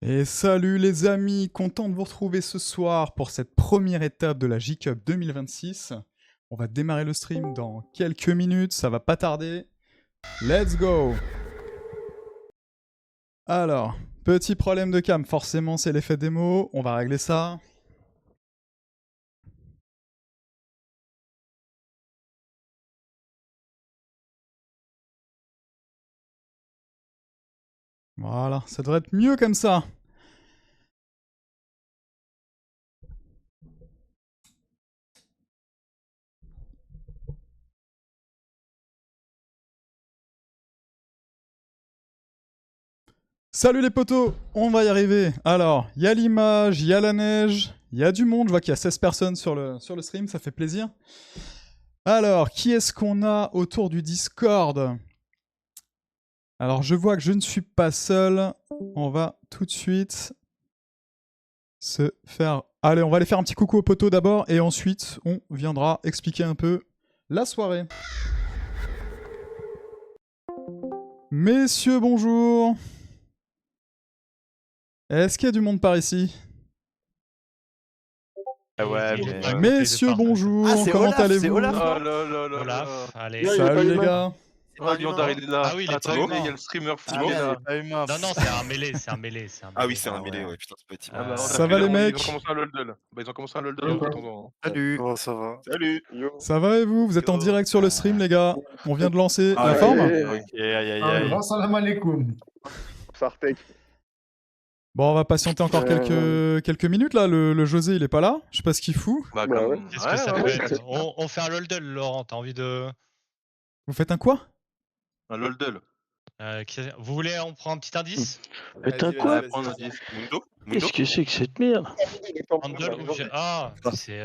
Et salut les amis, content de vous retrouver ce soir pour cette première étape de la J-Cup 2026. On va démarrer le stream dans quelques minutes, ça va pas tarder. Let's go! Alors, petit problème de cam, forcément c'est l'effet démo, on va régler ça. Voilà, ça devrait être mieux comme ça. Salut les potos, on va y arriver. Alors, il y a l'image, il y a la neige, il y a du monde, je vois qu'il y a 16 personnes sur le stream, ça fait plaisir. Alors, qui est-ce qu'on a autour du Discord? Alors, je vois que je ne suis pas seul. On va tout de suite se faire... Allez, on va aller faire un petit coucou aux potos d'abord, et ensuite, on viendra expliquer un peu la soirée. Messieurs, bonjour. Est-ce qu'il y a du monde par ici? Ouais, Messieurs, bonjour. Ah, c'est comment Olaf, allez-vous? c'est Olaf, Oh non là là là Olaf, là. allez. Salut les gars. Ah, Lyondard, il est là. Ah oui, il est Attends, pas il humain. y a le streamer Ah Flo merde, il là. est pas humain. Non, non, c'est un mêlé, c'est un mêlé. Ah oui, c'est un Ah mêlé, ouais. ouais, putain, c'est pas petit. Ah bah, on a Ça fait va, le- les mecs? Ils ont commencé un LOL. Bah, ils ont commencé un LOL en attendant. Salut. Oh, ça va. Salut. Ça va et vous? Vous êtes en Yo. direct sur le stream, les gars. On vient de lancer la ouais. forme. Ok, aïe aïe aïe. Grand salam alaikum. Sartek. Bon, on va patienter encore quelques minutes là. Le José, il est pas là. Je sais pas ce qu'il fout. Bah, Bah comme... ouais. Qu'est-ce que ça peut être on fait un LOLDL, Laurent, t'as envie de... Vous faites un quoi? Un LOLDL. Vous voulez, on prend un petit indice? Mais t'as quoi? Prendre un 10. Mundo Qu'est-ce que c'est que cette merde? Handle ou... Ah, c'est...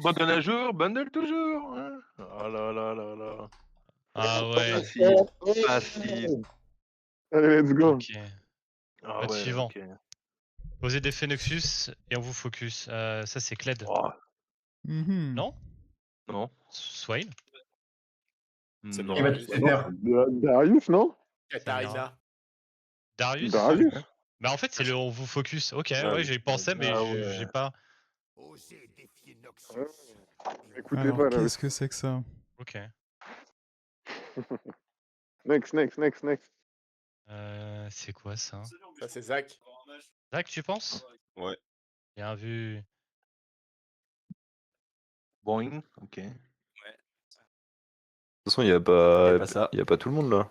Bundle un jour, bundle toujours. Hein. Oh là là là là. Ah ouais, Facile. Facile. Allez, let's go. ok. Ah Mode ouais, suivant. ok. Posez des Phénoxus et on vous focus. Ça, c'est Kled. Oh, Mhm. Non? non. Swain? Non. Il va tout faire. Darius, non? Darius? Darius? Bah en fait, c'est le on vous focus. Ok, Ah ouais, oui. j'y pensais, mais Ah ouais. j'ai pas... Écoutez Alors, pas là. qu'est-ce que c'est que ça? Ok. Next. C'est quoi ça? Ça c'est Zach. Zach, tu penses? Ouais. Bien vu. Boing. Ok. De toute façon, il y a pas ça. y a pas tout le monde là.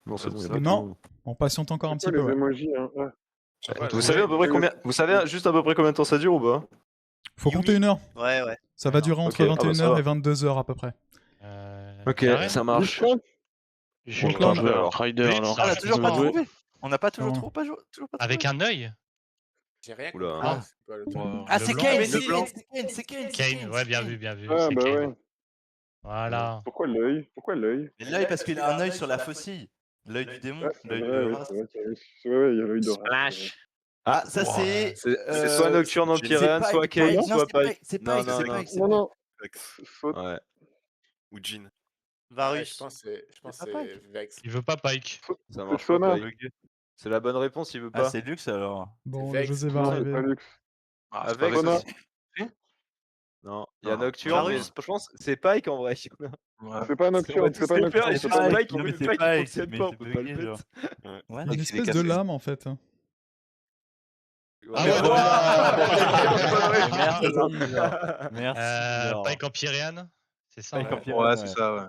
Non, c'est bon, y a pas tout le Non. monde. On patiente encore un petit C'est peu. quoi les Ouais. emojis, hein? Ouais. Vous savez à peu près combien Vous savez juste à peu près combien de temps ça dure ou pas? Faut compter 1 heure. Ouais. Ça va durer entre Ok, ah bah, 21h ça va. et 22h à peu près. Ok, Karen ça marche. J'ai Donc pas là, joué à alors. Rider Oui, alors. ça, On a toujours pas Excuse-moi. trouvé. On n'a pas toujours Non. trouvé. Toujours pas trouvé. Avec un œil? J'ai rien Oula. compris. Ah. C'est quoi le truc? Wow. Ah, Le c'est blanc. Kane, C'est c'est Kane. Kane, ouais, bien vu. Ah, c'est bah Kane. ouais. Voilà. Pourquoi l'œil? Mais l'œil parce qu'il a un œil sur la faucille. L'œil du démon. Ouais, L'œil ouais, de ouais, race. c'est vrai qu'il y a- ouais, il y a l'œil de race. Ah, ça c'est. C'est soit Nocturne en c'est Pyréan, Pike, soit Kane, non, soit c'est Pike, Pike. c'est Non, Pike, non, c'est non. Pike, c'est Non, non. Faute. Ouais. Ou Jean. Varus. Je pense que C'est pas c'est Vex. Il veut pas Pike. Ça marche Sona. pas. Pike. C'est la bonne réponse, il veut Ah, pas. c'est Lux alors. Bon, C'est le Vex. José va Non, c'est arriver. pas Lux. Ah, c'est Avec pas Sona. Vex. Non, il y a Ah. Nocturne, mais Varus. je pense que c'est Pike en vrai. Ouais. C'est pas Nocturne, c'est pas Nocturne. C'est c'est pas pas Pike, non, mais le c'est Pike, il Pike, fonctionne mais pas, on c'est peut pas bugué, le genre. mettre. Ouais. Il y a une Il est espèce de cassé. lame en fait. Ah ouais, non, Merci, genre. Merci. genre. Pike en Pyréan? C'est ça? Pike en Ouais. Pyréan, Ouais, c'est ça, ouais.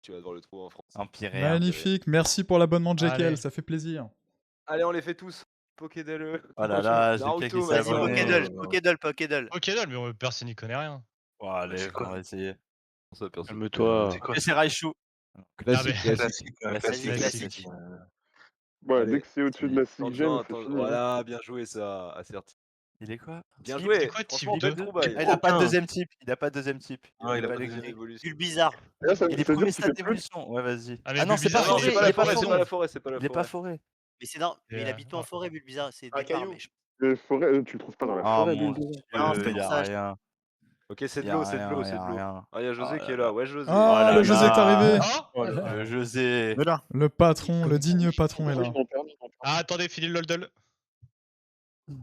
Tu vas devoir le trouver en France. En Pyréan. Magnifique. Merci pour l'abonnement de Allez. JKL, ça fait plaisir. Allez, on les fait tous. Pokédel. Oh là là, j'ai Naruto, quelqu'un qui s'est vas-y, abonné. Pokédol. Ok, dalle, mais personne n'y connaît rien. Bon, allez, C'est quoi on va essayer. Ça, personne. Calme-toi. C'est quoi Et c'est Raichu. Classique, Ah, mais- classique. Classique. Ouais, Allez, dès que c'est au-dessus de la Attends, 6 gemme, c'est attends, fini. voilà, bien joué ça, Acerti. Il est quoi? Bien Type, joué. c'est quoi, type Franchement, belle 2? trouvaille. Ah, il a pas de Aucun. deuxième type. Il a pas de deuxième type. Ouais, il a pas de les- Deuxième évolution. Bulle bizarre. Et là, ça Il est ça veut dire premier qu'il stade fait plus. d'évolution. Ouais, vas-y. Ah, mais Ah non, Bulle c'est pas bizarre, Non, forêt. c'est il pas est la pas forêt, c'est forêt. pas la forêt, c'est pas la Il est pas forêt. forêt. Mais c'est dans. Et, Mais il habite en forêt, Bulle bizarre. C'est Un départ, caillou. mais je- Les forêts, tu le trouves pas dans la Ah forêt, mon Bulle dieu, bizarre. Non, c'était il y pour a ça, rien. Ok, c'est de Y a l'eau, c'est de rien, l'eau, y c'est a de l'eau. rien. Ah, il y a José Oh qui est là là. Ouais, José. Ah, là le José est là. arrivé. Oh Le José. Le patron, le digne patron est là. Ah, attendez, fini le LOL.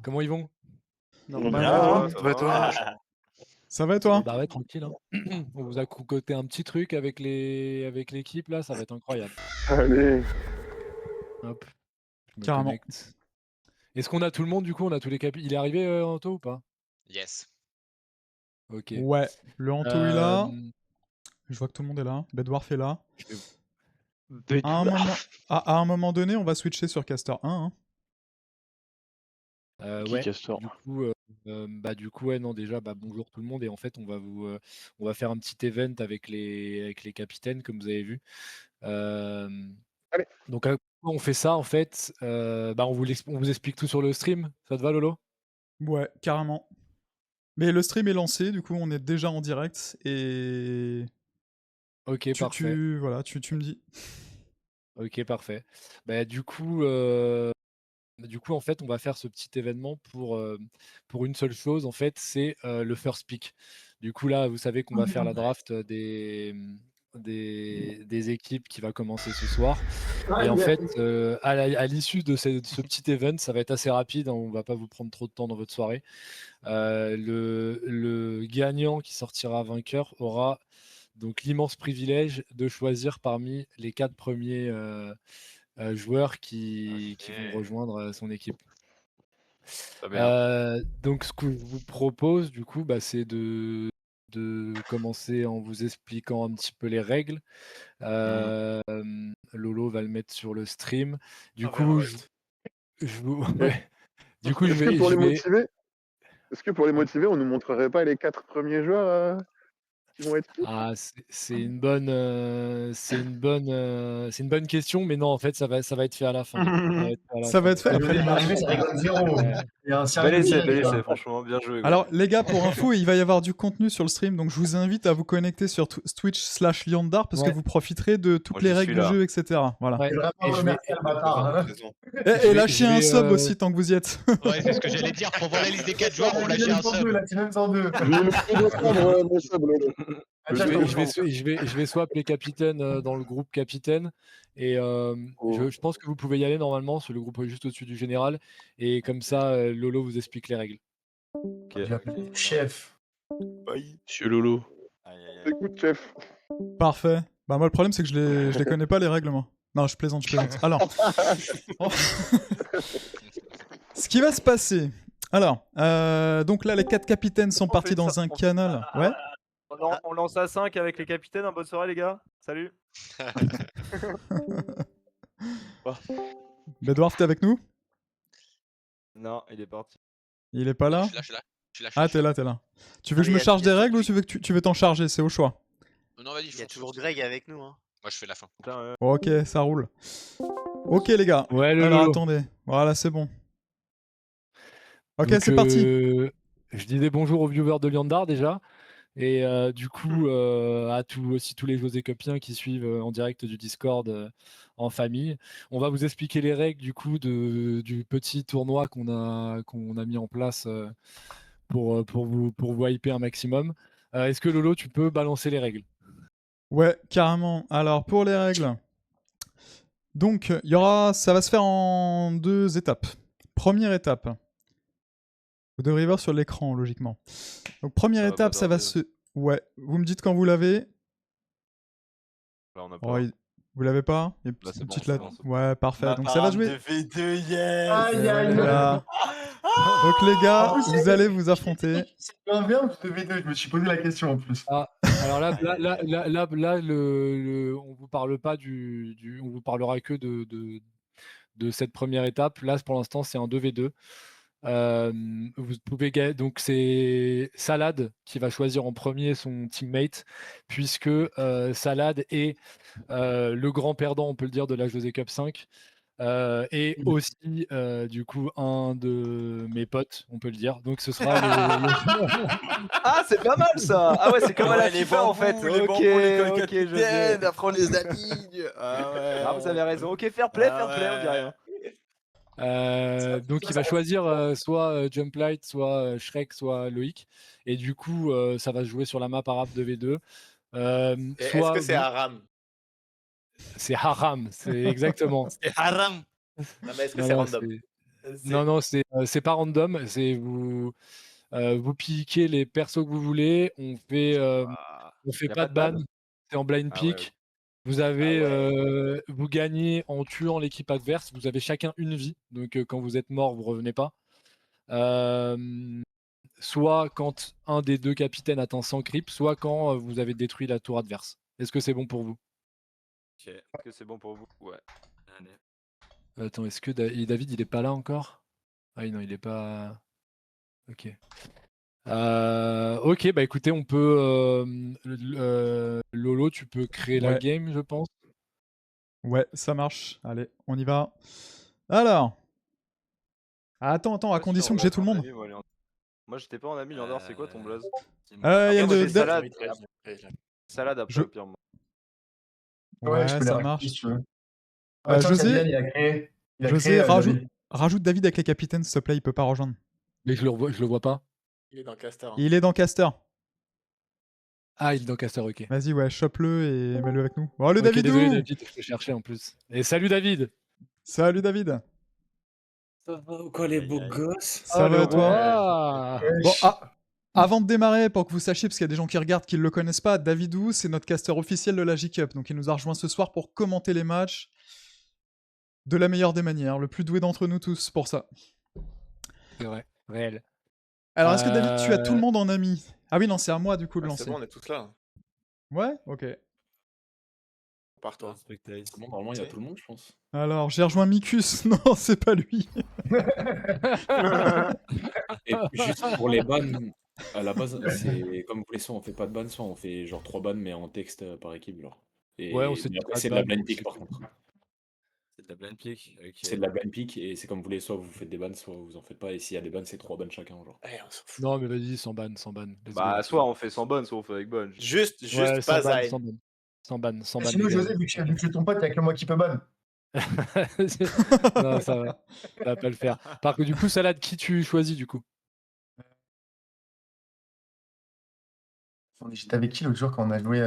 Comment ils vont? Normalement, Ça va toi ça va et toi? Bah ouais, tranquille. Hein. On vous a concocté un petit truc avec l'équipe là, ça va être incroyable. Allez. Hop. Je me Carrément. connecte. Est-ce qu'on a tout le monde du coup? On a tous les capis. Il est arrivé Anto ou pas? Yes. Ok. Ouais, le Anto est là. Euh, Je vois que tout le monde est là. Bedwars est là. je vais- À un moment donné, on va switcher sur Caster 1. Hein. Qui ouais. Castor? Du coup, ouais, non, déjà, bonjour tout le monde. Et en fait, on va faire un petit event avec les capitaines, comme vous avez vu. Allez. Donc, comment on fait ça, en fait, on vous explique tout sur le stream. Ça te va, Lolo? Ouais, carrément. Mais le stream est lancé, du coup, on est déjà en direct. Et Ok, parfait. voilà, tu me dis. Ok, parfait. Du coup, en fait, on va faire ce petit événement pour une seule chose, en fait, c'est le first pick. Du coup, là, vous savez qu'on va faire la draft des équipes qui va commencer ce soir. Et en fait, à l'issue de ce petit event, ça va être assez rapide, hein, on va pas vous prendre trop de temps dans votre soirée. Le gagnant qui sortira vainqueur aura donc l'immense privilège de choisir parmi les 4 premiers joueurs qui vont rejoindre son équipe. Donc ce que je vous propose du coup, c'est de commencer en vous expliquant un petit peu les règles. Lolo va le mettre sur le stream. Du coup, ouais. Du coup, Est-ce que pour les motiver, on nous montrerait pas les 4 premiers joueurs qui vont être qui? Ah, c'est une bonne question, mais non, en fait, ça va être fait à la fin. Ça va être fait après l'image. Bel essai, franchement, bien joué. Alors, les gars, pour info, il va y avoir du contenu sur le stream, donc je vous invite à vous connecter sur Twitch/Liandar parce que vous profiterez de toutes les règles du jeu, etc. Voilà. Ouais. Et lâchez un sub aussi tant que vous y êtes. Ouais, c'est ce que j'allais dire. Pour voir la liste des 4 joueurs, faut lâcher un sub. Je vais swap les capitaines dans le groupe capitaine. Et je pense que vous pouvez y aller normalement, parce que le groupe est juste au-dessus du général. Et comme ça, Lolo vous explique les règles. Chef. Monsieur Lolo. Écoute, chef. Parfait. Bah, moi, le problème, c'est que je les connais pas, les règles, moi. Non, je plaisante. Alors. Ce qui va se passer. Alors, donc là, les 4 capitaines sont partis dans un canal. Ouais. On lance à 5 avec les capitaines. Bonne soirée, les gars. Salut. Bedwars, t'es avec nous? Non, il est parti. Il est pas là? Je suis là. Ah, t'es là. Tu veux que je me charge des règles ou tu veux t'en charger? C'est au choix. Non, vas-y, Il y a toujours Greg avec nous. Hein. Moi, je fais la fin. Ok, ça roule. Ok, les gars. Ouais, alors, Lolo. attendez. Voilà, c'est bon. Ok, Donc, c'est parti. Je disais bonjour aux viewers de Liandar déjà. Et du coup, à aussi tous les José copiens qui suivent en direct du Discord en famille. On va vous expliquer les règles du coup du petit tournoi qu'on a mis en place pour vous hyper un maximum. Est-ce que Lolo, tu peux balancer les règles? Ouais, carrément. Alors, pour les règles. Donc, ça va se faire en 2 étapes. Première étape. Vous devriez voir sur l'écran, logiquement. Donc, première étape, ça va se... Ouais, vous me dites quand vous l'avez. Là, on a pas. Vous l'avez pas? Il y a Là, c'est une petite bon, lettre. c'est bon. Ouais, parfait. Donc, ça va jouer. V2, yes. Voilà. Donc, les gars, vous allez vous affronter. C'est bien bien ou V2? Je me suis posé la question en plus. Alors là, on vous parle pas on vous parlera que de cette première étape. Là, pour l'instant, c'est un 2v2. Vous pouvez donc c'est Salad qui va choisir en premier son teammate, puisque Salad est le grand perdant, on peut le dire, de la José Cup 5. Et aussi du coup un de mes potes, on peut le dire. Donc ce sera Ah, c'est pas mal ça. Ah ouais, c'est comme à la les FIFA en fait. bambous, les bambous, les Ok, capitaines, après on les aligne. Ah ouais. Ah, vous avez raison. Ok, fair play, on dirait rien. Donc il va choisir soit Jumplight, soit Shrek, soit Loïc. Et du coup, ça va se jouer sur la map arabe 2v2. Est-ce que c'est Haram? C'est Haram, c'est exactement. C'est haram. Non, mais est-ce que Non, c'est non, random? non, c'est pas random. C'est vous piquez les persos que vous voulez. On fait Y a pas pas de de ban. ban? C'est en blind Ah ouais, pick. ok. Vous Ah avez, ouais. vous gagnez en tuant l'équipe adverse. Vous avez chacun une vie. Donc, quand vous êtes mort, vous revenez pas. Soit quand un des 2 capitaines atteint 100 creeps, soit quand, vous avez détruit la tour adverse. Est-ce que c'est bon pour vous? Ok. Est-ce que c'est bon pour vous? Ouais. Allez. Attends, est-ce que David, il est pas là encore? Ah oui, non, il est pas. OK. OK, bah écoutez, on peut, Lolo, tu peux créer la Ouais, game, je pense. ouais, ça marche. Allez, on y va. Alors, attends, à Pas sûr, condition que j'ai tout le en monde. ami, moi j'étais pas en ami, Léandre, c'est quoi ton blaze? Il y a Après, moi le j'ai dev- salade après Je... au pire. Moi. Ouais, je Ouais, peux les ça rajouter marche. si tu veux. Attends, Kylian, José, il a créé David. rajoute David avec les capitaines, s'il te plaît, il peut pas rejoindre. Mais je le vois pas. Il est dans Caster. Il est dans Caster. Ah, il est dans Caster, OK. Vas-y, ouais, chope-le et mets-le avec nous. Oh, le OK, désolé Davidou! David, je te cherchais en plus. Et salut David! Salut David! Ça va ou quoi les beaux gosses? Ça va le et toi? roi! Bon, Wesh. avant de démarrer, pour que vous sachiez, parce qu'il y a des gens qui regardent qui ne le connaissent pas, Davidou, c'est notre caster officiel de la J-Cup. Donc il nous a rejoint ce soir pour commenter les matchs de la meilleure des manières. Le plus doué d'entre nous tous pour ça. C'est vrai, réel. Alors, est-ce que David, tu as tout le monde en ami? Ah oui, non, c'est à moi du coup de Ah, lancer. c'est bon, on est tous là. Ouais? Ok. Par toi. C'est bon, normalement il y a tout le monde, je pense. Alors, j'ai rejoint Mikus. Non, c'est pas lui. Et juste pour les bans, à la base, c'est comme vous voulez, soit on fait pas de ban, soit on fait genre 3 bans mais en texte par équipe, genre. Ouais, on Et sait mais après, pas c'est de de la ban, blind donc pick c'est par cool. contre. C'est de la blind pick. Ok. C'est de la blind pick et c'est comme vous voulez, soit vous faites des bans, soit vous en faites pas. Et s'il y a des bans, c'est 3 bans chacun, genre. Eh, on s'en fout. Non, mais vas-y, sans ban, sans ban. Let's Bah, go. soit on fait sans bonne, soit on fait avec bonne. Juste Ouais, sans pas ban, Zayn. sans ban. Sans ban, sans ban. Sinon, les gars. José, vu que c'est ton pote, il n'y a que moi qui peux ban. Non, ça va pas le faire. Par contre, du coup, Salade, qui tu choisis du coup? J'étais avec qui l'autre jour quand on a joué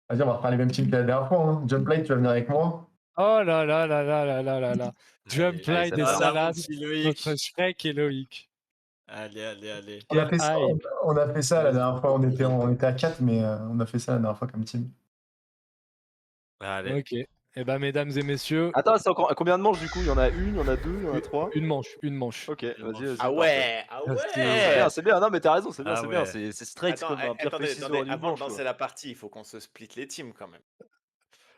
Vas-y, on va refaire les mêmes teams que la dernière fois. Hein. Jump Light, tu vas venir avec moi. Oh là là là là là là là là. Jump allez, Light c'est et ça. Salade, Loïc. notre Shrek et Loïc. Allez. On a fait ça, Quel hype. on a fait ça la dernière fois. On était à 4, mais on a fait ça la dernière fois comme team. Allez. Ok. Eh ben, mesdames et messieurs, Attends, c'est encore combien de manches du coup? Il y en a une, il y en a deux, il y en a trois. une manche. Ok, vas-y. Ah ouais, ah C'est ouais. bien, c'est bien. Non, mais t'as raison, c'est bien, Ah c'est bien. ouais. C'est straight Attends, comme un pierre attendez, précision du avant de manche. lancer la partie, il faut qu'on se split les teams quand même.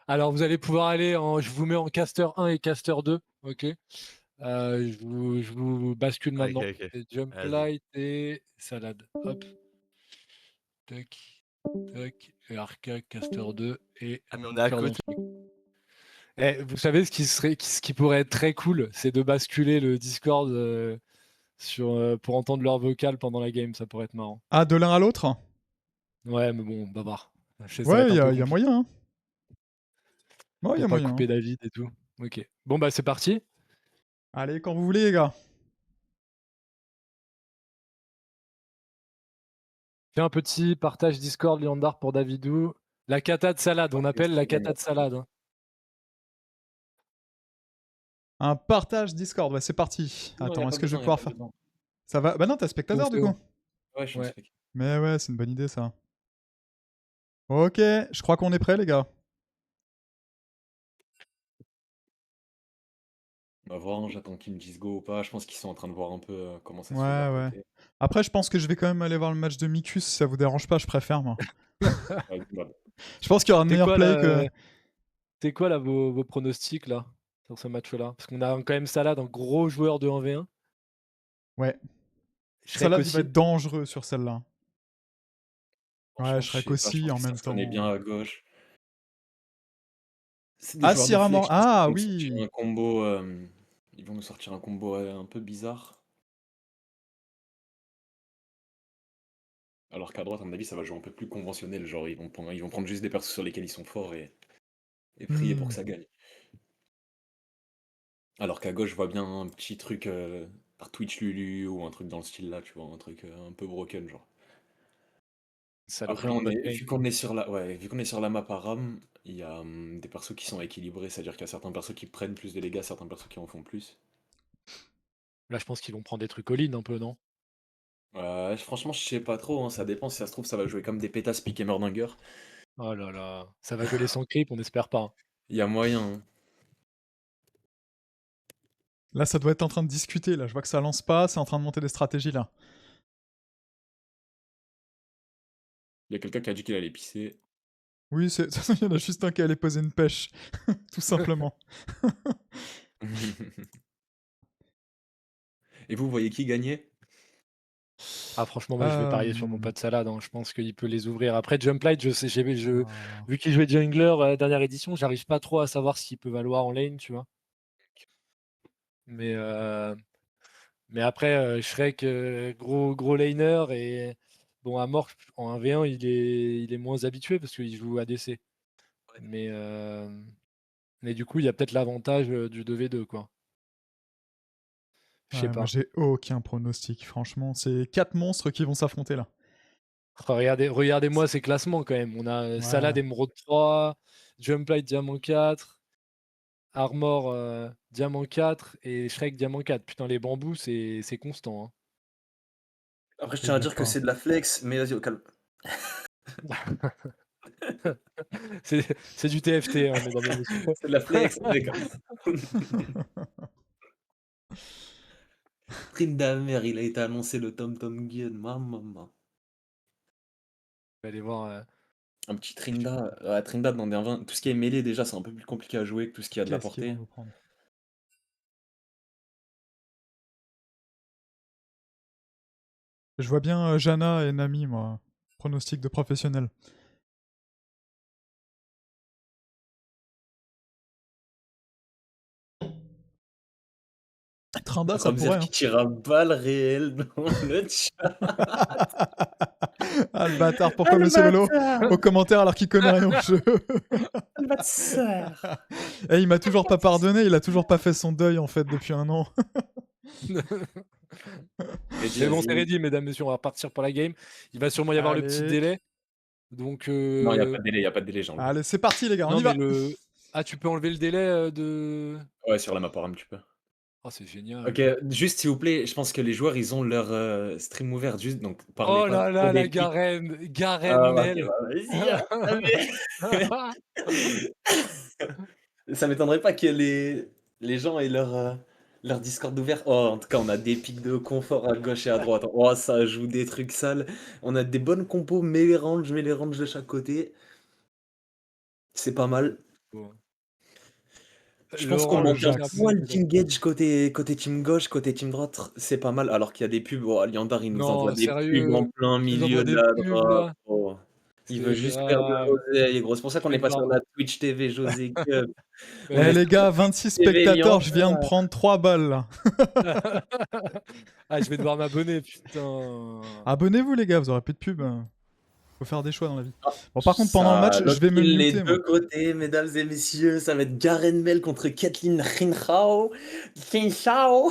Alors, vous allez pouvoir aller en. Je vous mets en caster 1 et caster 2. Ok. Je vous bascule maintenant. ok. C'est Jump Vas-y. Light et Salade. Hop. Tac. Tac. Et Arca, caster 2 et. Ah, mais on est à Cœur côté. d'Enfant. Eh, vous savez ce qui pourrait être très cool, c'est de basculer le Discord pour entendre leur vocal pendant la game, ça pourrait être marrant. Ah, de l'un à l'autre? Ouais, mais bon, on va voir. Ça va Ouais, être il y un peu a compliqué moyen. Hein. Ouais, il y a pour pas moyen. couper Hein. David et tout. Ok. Bon, bah c'est parti. Allez, quand vous voulez, les gars. Fais un petit partage Discord, Léandard, pour Davidou. La cata de salade, on appelle la cata de salade. Hein. Un partage Discord, ouais, c'est parti. Non, y a Attends, pas est-ce que je vais besoin, y a pouvoir pas faire besoin. ça va? Bah non, t'as spectateur du coup. Ouais, je suis Ouais. spec. Mais ouais, c'est une bonne idée ça. Ok, je crois qu'on est prêts, les gars. On va voir, hein, j'attends qu'ils me disent go ou pas. Je pense qu'ils sont en train de voir un peu comment ça se Ouais, fait de leur ouais. côté. Après, je pense que je vais quand même aller voir le match de Mikus si ça vous dérange pas, je préfère moi. Ouais, bah, Je pense qu'il y aura un C'est meilleur quoi, play là, que. C'est quoi là vos pronostics là sur ce match-là? Parce qu'on a quand même Salade, un gros joueur de 1v1. Ouais. Shrek Salade, il aussi. va être dangereux sur celle-là. franchement, Ouais, je Shrek sais pas, je aussi pense en que même ça se connaît temps. bien à gauche. C'est des Ah, joueurs de Syrah flex, je pense Ah qu'ils vont nous sortir oui. un combo, ils vont nous sortir un combo un peu bizarre. Alors qu'à droite, à mon avis, ça va jouer un peu plus conventionnel. Genre, ils vont prendre juste des persos sur lesquels ils sont forts et prier pour que ça gagne. Alors qu'à gauche, je vois bien un petit truc par Twitch Lulu ou un truc dans le style là, tu vois, un truc un peu broken, genre. Après, vu qu'on est sur la map Aram, il y a des persos qui sont équilibrés, c'est-à-dire qu'il y a certains persos qui prennent plus de dégâts, certains persos qui en font plus. Là, je pense qu'ils vont prendre des trucs all-in un peu, non? Franchement, je sais pas trop, hein, ça dépend. Si ça se trouve, ça va jouer comme des pétasses piqués Murdinger. Oh là là, ça va gueuler sans creep, on espère pas. Il y a moyen. Hein. Là, ça doit être en train de discuter. Là, je vois que ça lance pas. C'est en train de monter des stratégies là. Il y a quelqu'un qui a dit qu'il allait pisser. Oui, il y en a juste un qui allait poser une pêche, tout simplement. Et vous voyez qui gagnait? Ah franchement, moi je vais parier sur mon pote Salad, hein. Je pense qu'il peut les ouvrir. Après Jumplight, je sais, vu qu'il jouait jungler dernière édition, j'arrive pas trop à savoir s'il peut valoir en lane, tu vois. Mais après, Shrek, gros laner et bon, Amorph en 1v1, il est moins habitué parce qu'il joue ADC. Mais du coup, il y a peut-être l'avantage du 2v2, quoi. Je sais Ouais, moi, pas. j'ai aucun pronostic. Franchement, c'est 4 monstres qui vont s'affronter là. Oh, regardez-moi ces classements quand même. On a Salad Emerald 3, Jumplight Diamant 4, Armor Diamant 4 et Shrek Diamant 4. Putain, les bambous, c'est constant. Hein. Après, je tiens à dire que c'est de la flex, mais vas-y, au calme. C'est du TFT, hein, mesdames et messieurs. C'est de la flex, mec. Tryndamere, il a été annoncé le Tom Gun, maman. Je vais aller voir. Un petit Trinda. Trinda dans des 1v1. Tout ce qui est mêlé, déjà, c'est un peu plus compliqué à jouer que tout ce qui a de la Qu'est-ce qu'ils portée. vont nous prendre? Je vois bien Jana et Nami, moi. Pronostic de professionnel. Trinda, ça pourrait. Hein. Qui tire à balle réelle dans le chat. Ah, le bâtard, pourquoi Monsieur Lolo au commentaire alors qu'il connaît rien au jeu? Le bâtard. Et il m'a toujours pas pardonné, il a toujours pas fait son deuil en fait depuis un an. C'est bon, c'est ready, mesdames, messieurs, on va repartir pour la game. Il va sûrement y avoir le petit délai. Donc, Non, il n'y a pas de délai, Jean. Allez, c'est parti les gars, on non, y va. Ah, tu peux enlever le délai de... Ouais, sur la map Aram, tu peux. Oh, c'est génial. Ok, juste s'il vous plaît, je pense que les joueurs, ils ont leur stream ouvert, juste, donc parlez Oh pas là trop là, des la clics. Garen Mel. Ça m'étonnerait pas que les gens aient leur Discord ouvert. Oh, en tout cas, on a des pics de confort à gauche et à droite. Oh, ça joue des trucs sales. On a des bonnes compos, mais les ranges de chaque côté. C'est pas mal. Bon. Je pense qu'on manque un poil d'engage côté team gauche, côté team droite, c'est pas mal. Alors qu'il y a des pubs, oh, Liandar, il nous envoie des pubs en plein milieu de la drop. Oh. Il veut juste faire de l'oseille, gros. C'est pour ça qu'on est pas sur la Twitch TV José Cup. Eh les gars, 26 spectateurs, je viens de prendre 3 balles là. Ah, je vais devoir m'abonner, putain. Abonnez-vous les gars, vous aurez plus de pub. Faut faire des choix dans la vie. Bon, par contre, pendant le match, je vais me muter. Les deux côtés, mesdames et messieurs, ça va être Garen Mel contre Kathleen Rinchao. Chinchao.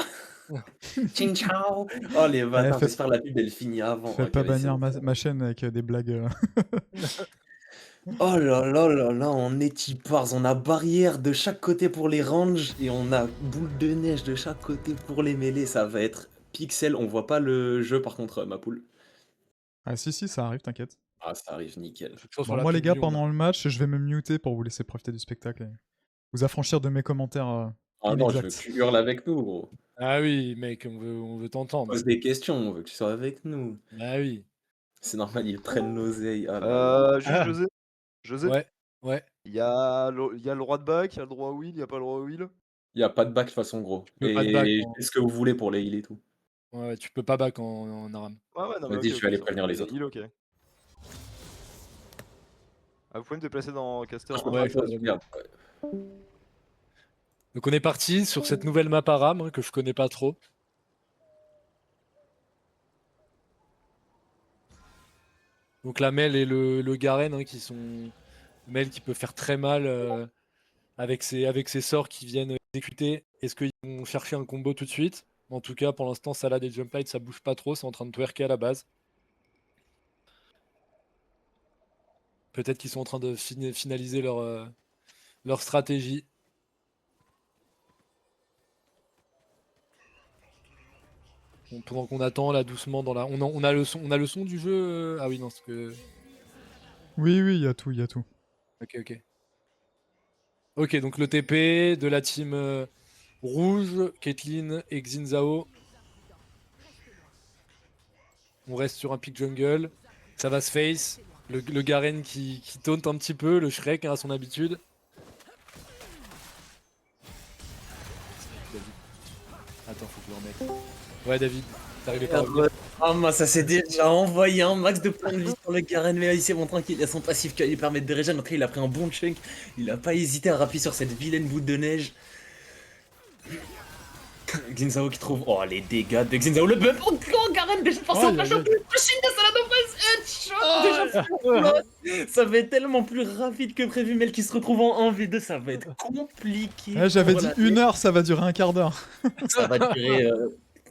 Chinchao. Oh les bâtards, j'espère la pub elle finit avant. Fais pas bannir ma chaîne avec des blagues. Oh là là là là, on est T-Pars, on a barrière de chaque côté pour les ranges et on a boule de neige de chaque côté pour les mêlées. Ça va être pixel. On voit pas le jeu par contre, ma poule. Ah si, ça arrive, t'inquiète. Ah, ça arrive nickel. Bon, moi les gars, pendant le match, je vais me muter pour vous laisser profiter du spectacle et vous affranchir de mes commentaires. Ah non, je veux que tu hurles avec nous, gros. Ah oui, mec, on veut t'entendre. Pose des questions, on veut que tu sois avec nous. Ah oui. C'est normal, ils prennent l'oseille. Juste José. Ouais. Il y a le droit de back, il y a le droit à wheel, il y a pas le droit à wheel. Il y a pas de back de toute façon, gros. Et qu'est-ce que vous voulez pour les heals et tout. Ouais, tu peux pas back en Aram. Ouais, non, mais vas-y, je vais aller prévenir les autres. Heal, ok. Ah, vous pouvez me déplacer dans Caster. Ouais, regarde. Donc on est parti sur cette nouvelle map Aram que je connais pas trop. Donc la Mel et le Garen qui sont... Mel qui peut faire très mal avec ses sorts qui viennent exécuter. Est-ce qu'ils vont chercher un combo tout de suite? En tout cas, pour l'instant, Salad et Jumplight, ça bouge pas trop, c'est en train de twerker à la base. Peut-être qu'ils sont en train de finaliser leur stratégie. Bon, pendant qu'on attend là doucement dans la. On a le son du jeu. Ah oui, non, c'est que. Oui, il y a tout, Ok. Ok, donc le TP de la team rouge, Caitlyn et Xin Zhao. On reste sur un pick jungle. Ça va se face. Le Garen qui taunte un petit peu, le Shrek à son habitude. Attends, faut que je le remette. Ouais, David, t'arrivais pas à revenir. Ah, moi, ça s'est déjà envoyé un max de points de vie sur le Garen, mais là, il s'est montré qu'il a son passif qui va lui permettre de régénérer. Après, il a pris un bon chunk. Il a pas hésité à rappuyer sur cette vilaine boule de neige. Xin Zhao qui trouve. Oh, les dégâts de Xin Zhao. Le buff. Oh, Garen, déjà passé en flash. Machine de salade de fraise. Headshot. Ça va être tellement plus rapide que prévu. Mel qui se retrouve en 1v2. Ça va être compliqué. J'avais dit 1 heure, ça va durer un quart d'heure. Ça va durer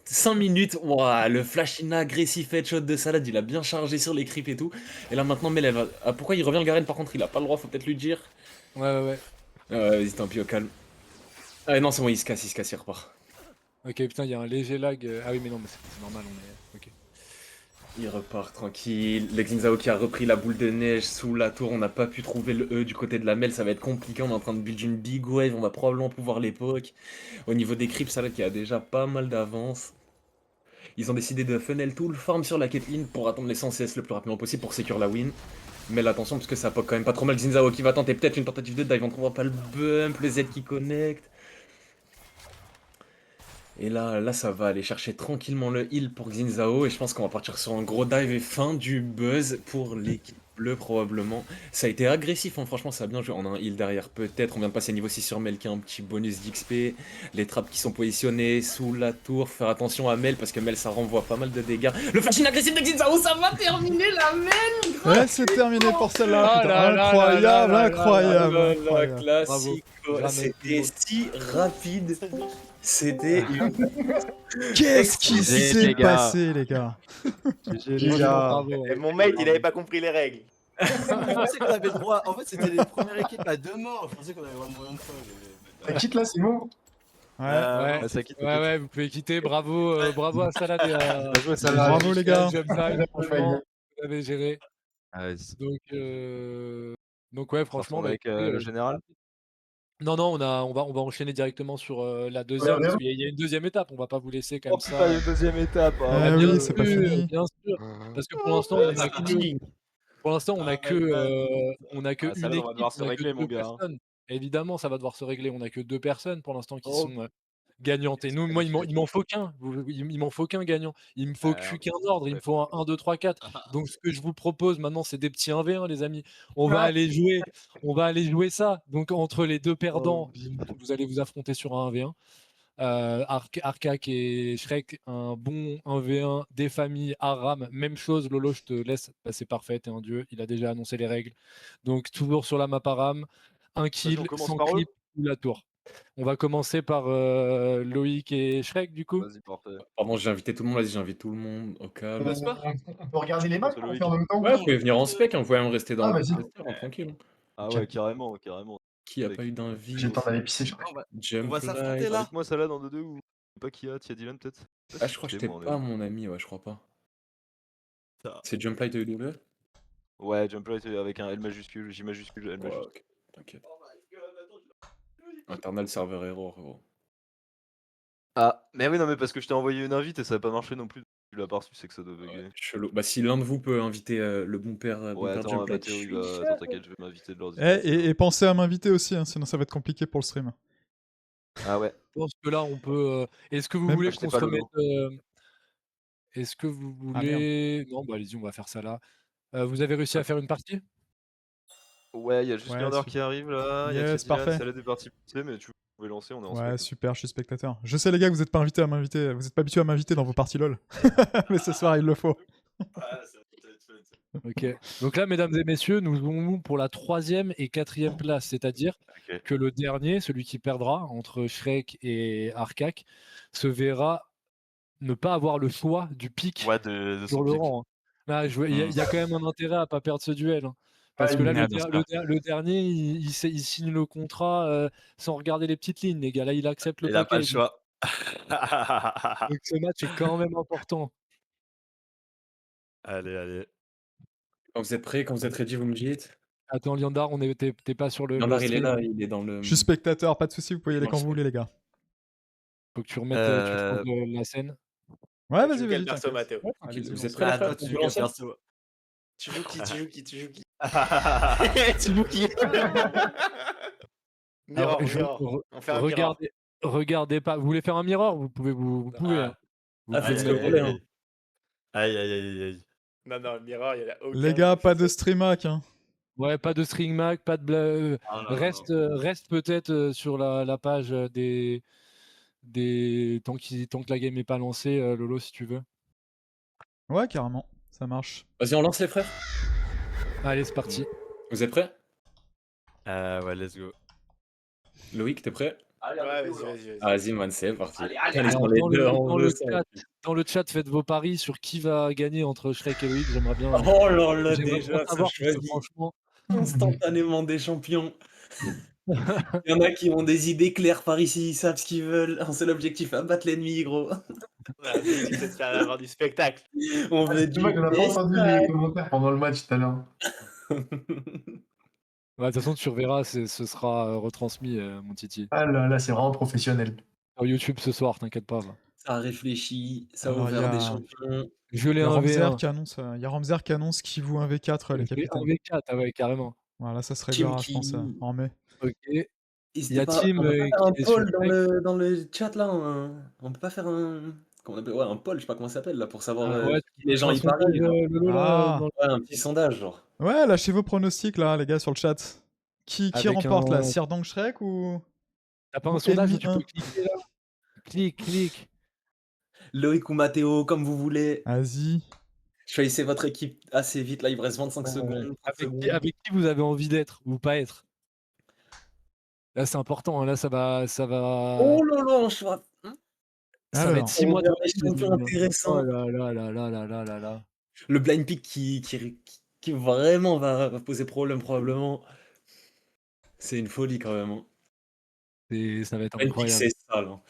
5 minutes. Wow, le flash in agressif headshot de Salade, il a bien chargé sur les creeps et tout. Et là maintenant, Mel, elle va. Ah, pourquoi il revient le Garen par contre? Il a pas le droit, faut peut-être lui dire. Ouais. Vas-y, tant pis, au calme. Ah non, c'est bon, il se casse, il repart. Ok, putain, il y a un léger lag. Ah oui, mais non, mais c'est normal, on est. Ok. Il repart tranquille. Le Xin Zhao qui a repris la boule de neige sous la tour. On n'a pas pu trouver le E du côté de la Mel. Ça va être compliqué. On est en train de build une big wave. On va probablement pouvoir les poke. Au niveau des creeps, Salade qui a déjà pas mal d'avance. Ils ont décidé de funnel tout le farm sur la Caitlyn pour attendre les 100 CS le plus rapidement possible pour sécure la win. Mais attention parce que ça poke quand même pas trop mal. Xin Zhao qui va tenter peut-être une tentative de dive. On trouvera pas le bump, le Z qui connecte. Et là, ça va aller chercher tranquillement le heal pour Xin Zhao. Et je pense qu'on va partir sur un gros dive et fin du buzz pour l'équipe bleue probablement. Ça a été agressif, hein. Franchement, ça a bien joué. On a un heal derrière peut-être. On vient de passer niveau 6 sur Mel qui a un petit bonus d'XP. Les trappes qui sont positionnées sous la tour. Faut faire attention à Mel parce que Mel, ça renvoie pas mal de dégâts. Le flashing agressif de Xin Zhao, ça va terminer la Mel. Ouais, c'est terminé pour celle-là. Incroyable. Classique. C'était si rapide. C'était Qu'est-ce qui s'est passé, les gars? Et mon mate, il avait pas compris les règles. Je pensais qu'on avait le droit. En fait, c'était les premières équipes à 2 morts. Je pensais qu'on avait le droit de mourir une fois. Ça quitte là, c'est bon. Ouais, vous pouvez quitter. Bravo à Salade et à. Bravo, les gars. Franchement, vous avez géré. Donc ouais, franchement. Avec le général. Non, on va enchaîner directement sur la deuxième, parce qu'il y a une deuxième étape, on va pas vous laisser comme ça. Putain, une deuxième étape. Oui, c'est pas fini. Bien sûr, parce que pour l'instant, on a que ça une va équipe, devoir se on a régler, que mon 2 gars. personnes. Évidemment, ça va devoir se régler. On a que 2 personnes pour l'instant qui sont gagnantes. Et nous, moi, il m'en faut qu'un. Il m'en faut qu'un gagnant. Il me faut qu'un ordre. Il me faut un 1, 2, 3, 4. Donc, ce que je vous propose maintenant, c'est des petits 1v1, les amis. On va aller jouer ça. Donc, entre les 2 perdants, vous allez vous affronter sur un 1v1. Arkak et Shrek, un bon 1v1 des familles Aram, même chose. Lolo, je te laisse passer parfait, t'es un dieu, il a déjà annoncé les règles. Donc toujours sur la map Aram, un kill sans clip ou la tour. On va commencer par Loïc et Shrek du coup. Vas-y, parfait. Pardon, j'ai invité tout le monde, vas-y, j'invite tout le monde au calme. On peut regarder les matchs, on fait en même temps. Ouais, vous pouvez venir en spec, hein, vous pouvez même rester dans le tranquille. Ah ouais, carrément. Qui a pas eu d'invite? J'ai le temps d'aller pisser, je crois. Jump On va s'affronter là. Avec moi, Salade en 2-2 ou pas qui a Dylan peut-être? Ah, je crois que j'étais pas mon ami, ouais, je crois pas. C'est Jump Light EW? Ouais, Jump Light avec un L majuscule, J majuscule, L majuscule. Ok, t'inquiète. Internal serveur error, gros. Ah, mais oui, non, mais parce que je t'ai envoyé une invite et ça a pas marché non plus. Tu l'as pas reçu, c'est que ça doit bugger. Chelou. Bah, si l'un de vous peut inviter le bon père, Ouais, attends, Jump Light. attends, t'inquiète, je vais m'inviter de l'ordi. Et pensez à m'inviter aussi, hein, sinon ça va être compliqué pour le stream. Ah ouais. Je pense que là, on peut. Est-ce que vous voulez qu'on se remette. Est-ce que vous voulez. Non, bah allez-y, on va faire ça là. Vous avez réussi à faire une partie? Ouais, il y a juste Murder qui arrive là. Yes, parfait. Salade est partie pousser, mais tu pouvais lancer, on est en Ouais, super, je suis spectateur. Je sais, les gars, que vous êtes pas invités à m'inviter. Vous êtes pas habitués à m'inviter dans vos parties LoL. Mais ce soir, il le faut. Ok. Donc là, mesdames et messieurs, nous jouons pour la 3e et 4e place, c'est-à-dire que le dernier, celui qui perdra entre Shrek et Arkak, se verra ne pas avoir le choix du pic de sur le rang. Il y a quand même un intérêt à pas perdre ce duel. Parce que là, Ah, le dernier, il signe le contrat sans regarder les petites lignes, les gars. Là, il accepte le Il a pas le package. choix. Donc ce match est quand même important. Allez. Quand vous êtes prêts, quand vous êtes ready, vous me dites. Attends, Liandar, t'es pas sur le Liandar, il est stream. là, il est dans le. Je suis spectateur, pas de soucis, vous pouvez y aller Non, quand je vous voulez, les gars. Faut que tu remettes la scène. Ouais, Tu joues vas-y, quel vas-y. perso, Mathéo? Ouais, Tranquille, allez-y, vous lance. êtes prêts, les frères? Attends, tu On joues peut quel lancer perso? Tu joues qui? Tu joues qui? Tu joues qui? Alors, Mirror. On fait un mirror. regardez pas. Vous voulez faire un mirror? Vous pouvez. Hein. Ah, faites ce que vous voulez. Hein. Aïe. Non, le mirror, il y a aucun. Les gars, pas de stream hack. Hein. Ouais, pas de string mag, pas de reste peut-être sur la page des tant que la game est pas lancée, Lolo, si tu veux. Ouais, carrément, ça marche. Vas-y, on lance les frères. Allez, c'est parti. Vous êtes prêts? Ouais, let's go. Loïc, t'es prêt? Ouais, vas-y. Vas-y, man, c'est parti. Alors, dans le chat, faites vos paris sur qui va gagner entre Shrek et Loïc. J'aimerais bien. Oh là là, j'aimerais déjà, bien savoir, ça choisit. franchement. Instantanément des champions. Il y en a qui ont des idées claires par ici, ils savent ce qu'ils veulent. Un seul objectif, abattre l'ennemi, gros. L'objectif, c'est de faire avoir du spectacle. On veut du. On n'a pas entendu les commentaires pendant le match tout à l'heure. De toute façon, tu reverras, ce sera retransmis, mon Titi. Ah là, c'est vraiment professionnel. Sur YouTube ce soir, t'inquiète pas. Va. Ça a réfléchi, ça a Alors, ouvert des champions. Je l'ai Il y a un Ramzer V1. qui annonce, il y a Ramzer qui annonce qu'il vaut un V4 les capitaines. Un V4, ah ouais, carrément. Voilà, ça se réglera, je pense, en mai. Ok. Il y a Tim on peut pas faire un qui est poll sur dans le chat là. On peut pas faire un. Comment on appelle? Ouais, un poll, je sais pas comment ça s'appelle là pour savoir ouais, si les gens y parient. Ah. Ouais, un petit sondage genre. Ouais, lâchez vos pronostics là, les gars, sur le chat. Qui Avec remporte là, un- Sirdang Shrek ou. T'as pas Ou un sondage où Ennemi tu 1? peux cliquer là? Clique. Loïc ou Mathéo, comme vous voulez. Vas-y. Choisissez votre équipe assez vite là, il vous reste 25 secondes. 30 secondes. Avec qui vous avez envie d'être ou pas être? Là, c'est important. Hein. Là, ça va. Oh là là, on choisit. Ça va être 6 on mois verra de des champions intéressants. Oh là. Le blind pick qui vraiment va poser problème probablement. C'est une folie quand même. Hein. Ça va être Blind pick, incroyable. c'est sale. Hein.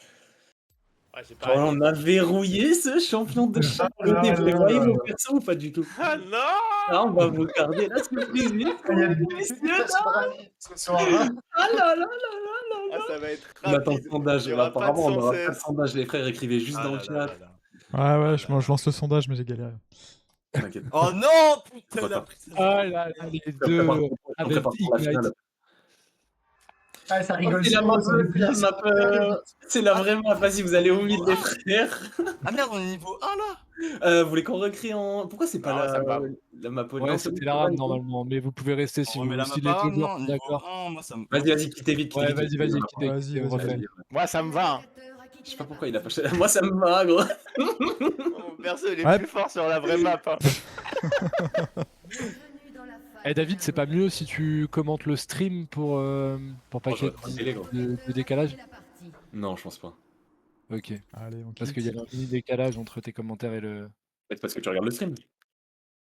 Ouais, j'ai pas On a verrouillé ce champion de championné. Vous les voyez vos persos ou pas du tout? Ah non! Ah, on va vous garder la surprise. Il y a des ce soir. Ah là là. Ah, ça va être On attend rapide. le sondage. Il y aura pas de Apparemment, on aura pas de 116. sondage. Les frères, écrivez juste dans le chat. Ouais, je lance le sondage, mais j'ai galéré. T'inquiète. Oh non! Putain, la prise. Ah là, les deux avec Ignite. Ah, ça rigole. C'est la map, c'est la vraie map. Vas-y, vous allez au milieu des frères. Ah merde, on est niveau 1 là! Vous voulez qu'on recrée en. Pourquoi c'est pas Ah ouais, ça me va. la map au- Ouais, non, c'était c'est la pas rame du tout. normalement, mais vous pouvez rester si On vous remet la si map les à deux un, joueurs non, sont niveau d'accord. 1, moi ça me. Vas-y, quittez vite. Ouais, vas-y, quittez, Vas-y. on refait. Moi ça me va. Hein. Je sais pas pourquoi il a pas. Moi, ça me va, gros. Mon perso il est Ouais. plus fort sur la vraie map. Hein. Eh David, c'est pas mieux si tu commentes le stream pour pas je qu'il y vais être télé, gros. ait de décalage? Non, je pense pas. Ok. Allez, on Parce quitte. qu'il y a un mini décalage entre tes commentaires et le. Peut-être parce que tu regardes le stream.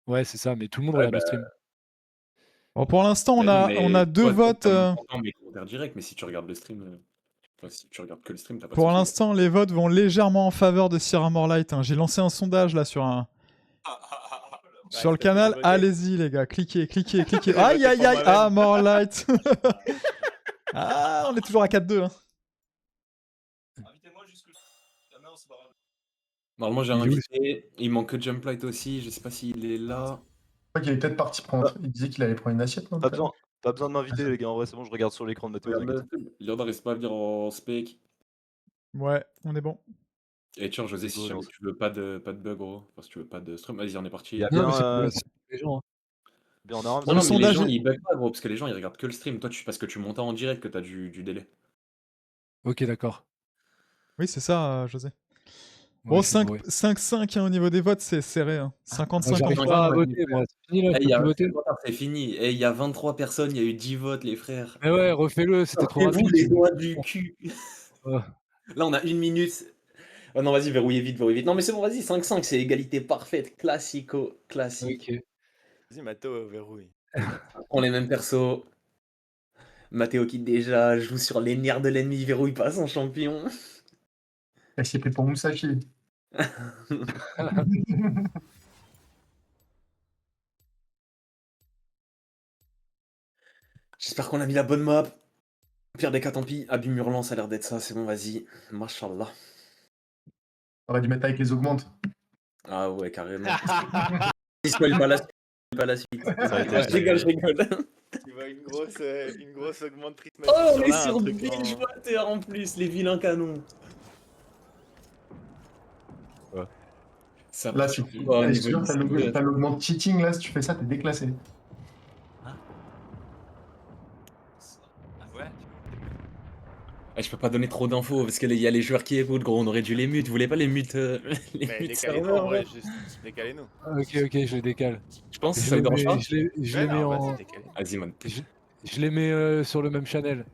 Ouais, c'est ça, mais tout le monde Ouais, regarde le bah, stream. Bon, pour l'instant, on Mais a deux toi, votes. t'as dans mes commentaires directs, mais si tu regardes le stream. Enfin, si tu regardes que le stream, t'as pas de Pour soucis. l'instant, les votes vont légèrement en faveur de Sierra Morlight. Hein. J'ai lancé un sondage là sur le canal. Allez-y, les gars, cliquez. Aïe, ah, Morlight. Ah, on est toujours à 4-2. Hein. Normalement, j'ai Il est où, invité. Il manque que Jumplight aussi. Je sais pas s'il est là. Je crois qu'il est peut-être parti prendre. Il disait qu'il allait prendre une assiette. Non, Pas besoin de m'inviter, les gars. En vrai, c'est bon, je regarde sur l'écran de Mathéo. Liandar, reste pas à venir en spec. Ouais, on est bon. Et tiens, José, si Go, jamais lance. tu veux pas de bug, gros. Enfin, si tu veux pas de stream, vas-y, on est parti. Il y a Non, mais bien, c'est pour les gens. Hein. bien en arme. Non, Le non, mais sondage les gens, est- ils bug pas, gros, parce que les gens, ils regardent que le stream. Toi, parce que tu montes en direct, que t'as du délai. Ok, d'accord. Oui, c'est ça, José. Ouais, Bon, je suis bourré. 5-5 hein, au niveau des votes, c'est serré. Hein. 55 J'arrive en pas à faveur. voter, moi. C'est fini là, je Eh, peux plus voter. c'est fini. Et il y a 23 personnes, il y a eu 10 votes, les frères. Mais ouais, refais-le, c'était trop Sortez-vous rapide. les doigts du cul. Ouais. Là, on a 1 minute. Oh non, vas-y, verrouillez vite. Non, mais c'est bon, vas-y, 5-5, c'est égalité parfaite. Classique. Ok. Vas-y, Mathéo, verrouille. On les mêmes persos. Mathéo qui déjà joue sur les nerfs de l'ennemi, verrouille pas son champion. Elle s'est pris pour Musashi. J'espère qu'on a mis la bonne map. Pire des cas, tant pis. Abus Murlant, ça a l'air d'être ça. C'est bon, vas-y. Mashallah. On aurait dû mettre avec les augmentes. Ah ouais, carrément. Il spoil pas la suite. Pas la suite. Je rigole. Tu vois une grosse augmente prismatique. Oh, on est là, sur un truc Bridgewater en plus, les vilains canons. Ouais. Ça Là, va, si tu vois, au niveau du- t'as l'augmente cheating, là, si tu fais ça, t'es déclassé. Ah ouais. Ah, je peux pas donner trop d'infos parce qu'il y a les joueurs qui écoutent, gros. On aurait dû les mute. Vous voulez pas les mute les Mais mute décalez-nous serveurs, en vrai, ouais. juste décalez-nous. Ok, je les décale. Je pense que Je ça les lui dérange mets, pas. je les mets en. Vas-y, man. Je les mets sur le même channel.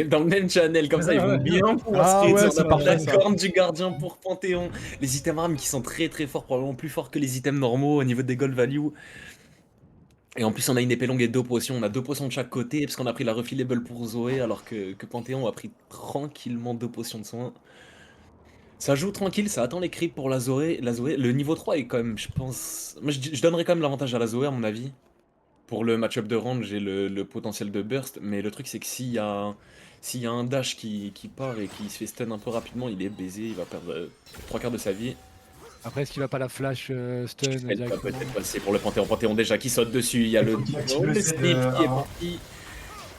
Dans le même channel, comme ça, ils vont bien pouvoir Ah se ouais, réduire. c'est On a parfait, la ça. corne du gardien pour Panthéon. Les items armes qui sont très très forts, probablement plus forts que les items normaux au niveau des gold value. Et en plus, on a une épée longue et 2 potions. On a 2 potions de chaque côté, parce qu'on a pris la refillable pour Zoé, alors que Panthéon a pris tranquillement 2 potions de soin. Ça joue tranquille, ça attend les creeps pour la Zoé. Le niveau 3 est quand même, je pense. Moi, je donnerais quand même l'avantage à la Zoé, à mon avis. Pour le match-up de range et le potentiel de burst. Mais le truc, c'est que s'il y a un dash qui part et qui se fait stun un peu rapidement, il est baisé, il va perdre 3/4 de sa vie. Après, est-ce qu'il va pas la flash stun directement? Peut-être passer pour le Panthéon. Panthéon déjà qui saute dessus. Il y a le le le set, snip qui est avant. parti.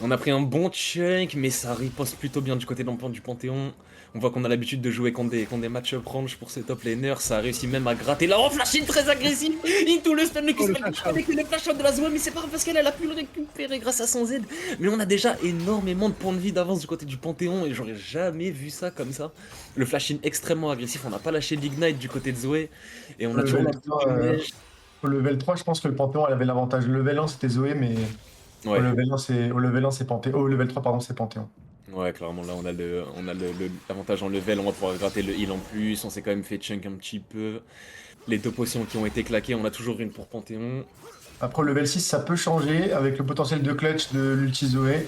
On a pris un bon chunk, mais ça riposte plutôt bien du côté du Panthéon. On voit qu'on a l'habitude de jouer contre des match-up range pour ces top laners. Ça a réussi même à gratter. Là, flash in très agressif. Into le stun, le avec le flash out de la Zoé, mais c'est pas grave parce qu'elle a pu le récupérer grâce à son Z. Mais on a déjà énormément de points de vie d'avance du côté du Panthéon et j'aurais jamais vu ça comme ça. Le flash in extrêmement agressif. On n'a pas lâché l'ignite du côté de Zoé et on a toujours la Au level 3, je pense que le Panthéon elle avait l'avantage. Le level 1, c'était Zoé, mais Ouais. au level 1, c'est Panthéon. Au level 3, pardon, c'est Panthéon. Ouais, clairement, là, on a l'avantage en level, on va pouvoir gratter le heal en plus, on s'est quand même fait chunk un petit peu. Les 2 potions qui ont été claquées, on a toujours une pour Panthéon. Après, au level 6, ça peut changer avec le potentiel de clutch de l'ulti Zoé.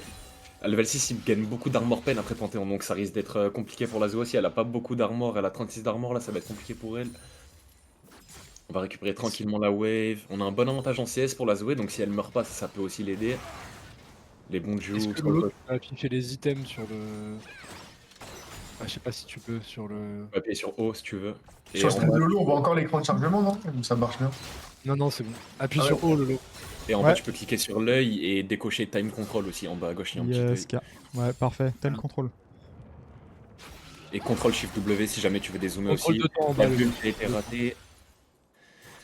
À level 6, il gagne beaucoup d'armor pen après Panthéon, donc ça risque d'être compliqué pour la Zoé. Si elle a pas beaucoup d'armor, elle a 36 d'armor, là, ça va être compliqué pour elle. On va récupérer tranquillement la wave. On a un bon avantage en CS pour la Zoé, donc si elle meurt pas, ça peut aussi l'aider. Les bons Est-ce jukes. que l'autre peut afficher les items sur le. Ah, je sais pas si tu peux sur le. On va appuyer sur O si tu veux. Et Sur le on stream va- Lolo, on voit encore l'écran de chargement, non? Ou ça marche bien? Non, c'est bon. Appuie Ah ouais. sur O, Lolo. Et en Ouais. bas, tu peux cliquer sur l'œil et décocher Time Control aussi en bas à gauche. Il y a un petit œil. Yes, ouais, parfait. Time control. Et Ctrl Shift W si jamais tu veux dézoomer Contrôle aussi. de temps en bas, La bulle le- qui a été ratée.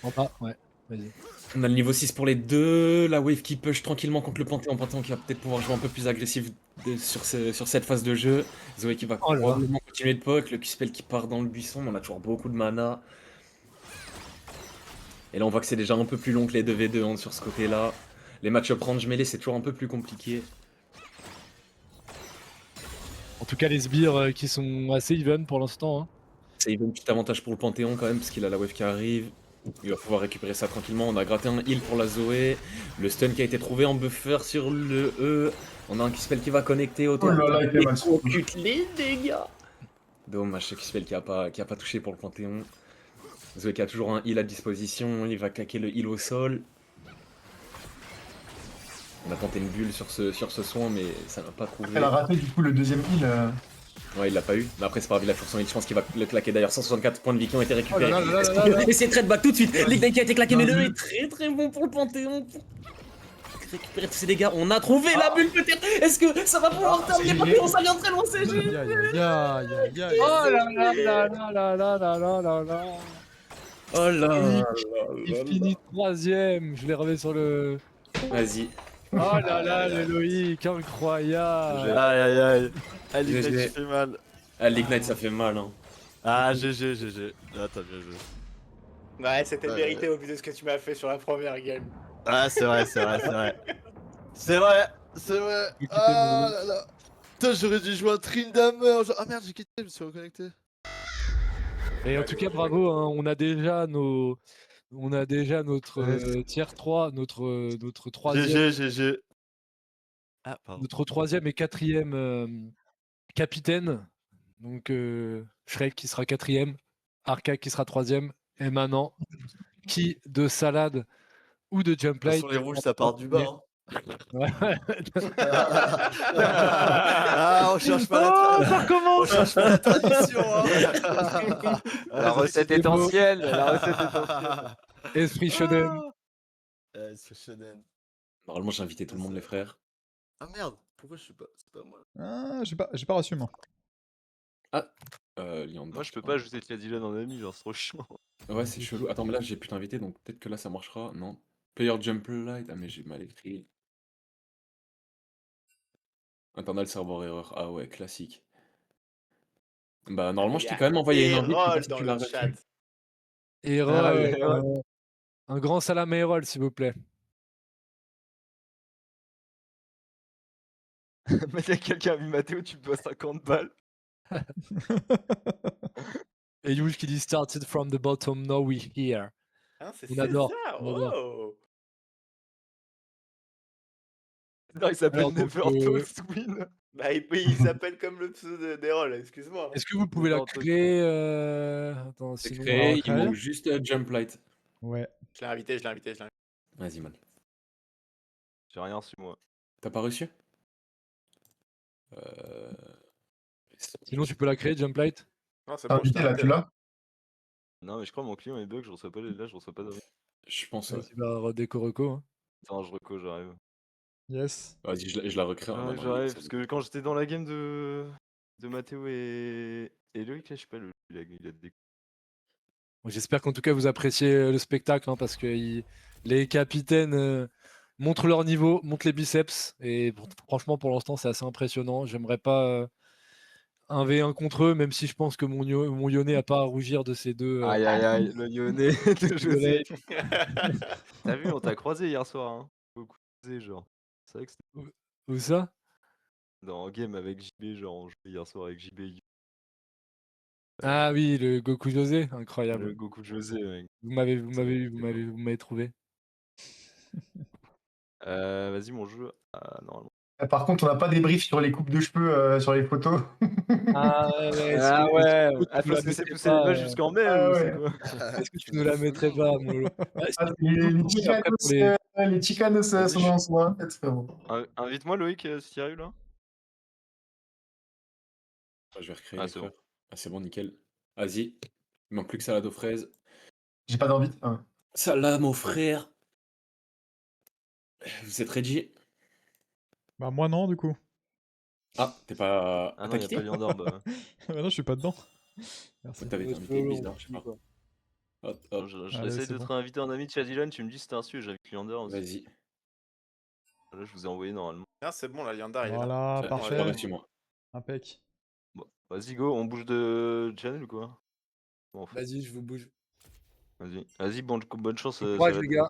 En bas, ouais. Vas-y. On a le niveau 6 pour les deux. La wave qui push tranquillement contre le Panthéon. Panthéon qui va peut-être pouvoir jouer un peu plus agressif sur cette phase de jeu. Zoé qui va Oh là là. probablement continuer de poke. Le Q-spell qui part dans le buisson. On a toujours beaucoup de mana. Et là, on voit que c'est déjà un peu plus long que les 2v2 hein, sur ce côté-là. Les match-up range mêlés, c'est toujours un peu plus compliqué. En tout cas, les sbires qui sont assez even pour l'instant. Hein. Ça, il veut un petit avantage pour le Panthéon quand même, parce qu'il a la wave qui arrive. Il va pouvoir récupérer ça tranquillement. On a gratté un heal pour la Zoé. Le stun qui a été trouvé en buffer sur le E. On a un Q-spell qui va connecter au Oh là là, il fait mal. occulte les dégâts. Dommage, ce Q-spell qui a pas touché pour le Panthéon. Zoé qui a toujours un heal à disposition. Il va claquer le heal au sol. On a tenté une bulle sur ce soin, mais ça n'a pas trouvé. Elle a raté du coup le deuxième heal. Ouais, il l'a pas eu. Mais après, c'est pas grave, il a toujours son heal. Je pense qu'il va le claquer d'ailleurs. 164 points de vie qui ont été récupérés. Oh là là. Et c'est très de back tout de suite. L'ignite qui a été claqué, mais le E est très très bon pour le Panthéon. Pour récupérer tous ces dégâts. On a trouvé la bulle peut-être. Est-ce que ça va pouvoir terminer Panthéon? Ça vient très loin, c'est Aïe, juste. aïe, aïe, aïe. Oh là là là là là là là là là là. Oh là. Il finit 3ème. Je l'ai remis sur le. Vas-y. Oh là là, le Loïc, incroyable. Aïe aïe aïe. Ah, GG. l'ignite, ça fait mal. Ah, l'ignite, ça fait mal. Hein. Ah, GG, GG. Ah, t'as bien joué. Ouais, c'était Ouais. mérité au vu de ce que tu m'as fait sur la première game. Ah, c'est vrai, c'est vrai, c'est vrai. C'est vrai, c'est vrai. J'ai quitté Ah là là. Putain, j'aurais dû jouer un Tryndammer. Ah merde, j'ai quitté, je me suis reconnecté. Et en tout cas, bravo, hein, on a déjà nos On a déjà notre tier 3, notre troisième. GG. Ah, pardon. Notre troisième et quatrième capitaine. Donc Shrek qui sera quatrième, Arca qui sera troisième. Et maintenant, qui de Salade ou de Jumplight? Les rouges, ça part du bas. Hein. Ouais. Ah, on change pas ça recommence. On change pas la tradition. Hein. La recette est ancienne. La recette est ancienne. Esprit shonen. Esprit shonen. Normalement, j'ai invité tout le monde, les frères. Ah merde, pourquoi je suis pas. C'est pas moi. Ah, j'ai pas reçu, moi. Leander. Moi, je peux pas ajouter Dylan en ami, genre, c'est trop chiant. Ouais, c'est chelou. Attends, mais là, j'ai pu t'inviter, donc peut-être que là, ça marchera. Non. Player Jump Light. Ah, mais j'ai mal écrit. Internal server error. Ah ouais, classique. Bah, normalement, je t'ai quand même envoyé une invite. Je sais pas si tu l'as reçu. Errol, un grand salam à Errol, s'il vous plaît. Mais il y a quelqu'un a vu Mathéo, tu me dois 50 balles. Et Yush qui dit started from the bottom, now we here. Hein, c'est On adore. ça. On adore. Wow. Non, il s'appelle Alors, donc, Never Talks Win. Bah, il s'appelle comme le pseudo d'Erol, excuse-moi. Est-ce que vous pouvez la créer Attends, C'est sinon. créé, il manque juste Jump Light. Ouais. Je l'ai invité. Vas-y, man. J'ai rien reçu, moi. T'as pas reçu Sinon, tu peux la créer, Jumplight? Non, c'est T'as bon. invité là, tu l'as? Non, mais je crois que mon client est bug, je reçois pas là, je reçois pas de. Je pense. Tu vas redéco reco. Hein. Attends, je reco, j'arrive. Yes. Vas-y, je la recrée. Ouais, j'arrive, parce que quand j'étais dans la game de Mathéo et Loïc, là, je sais pas, il a des. J'espère qu'en tout cas vous appréciez le spectacle, hein, parce que les capitaines montrent leur niveau, montrent les biceps, et franchement pour l'instant c'est assez impressionnant. J'aimerais pas 1v1 contre eux, même si je pense que mon Yone a pas à rougir de ces deux. Aïe aïe aïe, le Yone de José. T'as vu, on t'a croisé hier soir, hein. Beaucoup croisé, genre. C'est vrai que c'était. Où ça? Dans game avec JB, genre on jouait hier soir avec JB. Ah oui, le Goku José, incroyable. Le Goku José, mec. Vous m'avez trouvé. Vas-y, mon jeu. Ah, normalement. Par contre, on n'a pas débrief sur les coupes de cheveux sur les photos. Ah ouais, parce que c'est poussé l'image jusqu'en mai, ou c'est quoi? Est-ce que tu nous la mettrais pas, Molo? Les chicanos sont en soi, en fait, frérot. Invite-moi, Loïc, si tu arrives là. Je vais recréer. C'est bon. Ah, c'est bon, nickel. Vas-y. Il manque plus que salade aux fraises. J'ai pas d'envie. Salade, mon frère. Vous êtes ready? Bah, moi non, du coup. Ah, t'es pas. Ah non, y'a pas Liandor, bah. Bah non, je suis pas dedans. Merci. T'avais été invité bizarre, je sais pas. Hop, hop. J'essaie de te réinviter en ami de Chadilan, tu me dis si t'es un su, j'invite Liandor aussi. Vas-y. Là, je vous ai envoyé normalement. Non, c'est bon, là, Liandor, il est là. Voilà, parfait. Remercie-moi. Impec. Bon, vas-y, go, on bouge de channel ou quoi? Bon, Vas-y, je vous bouge. Vas-y, bonne chance. Courage, les gars.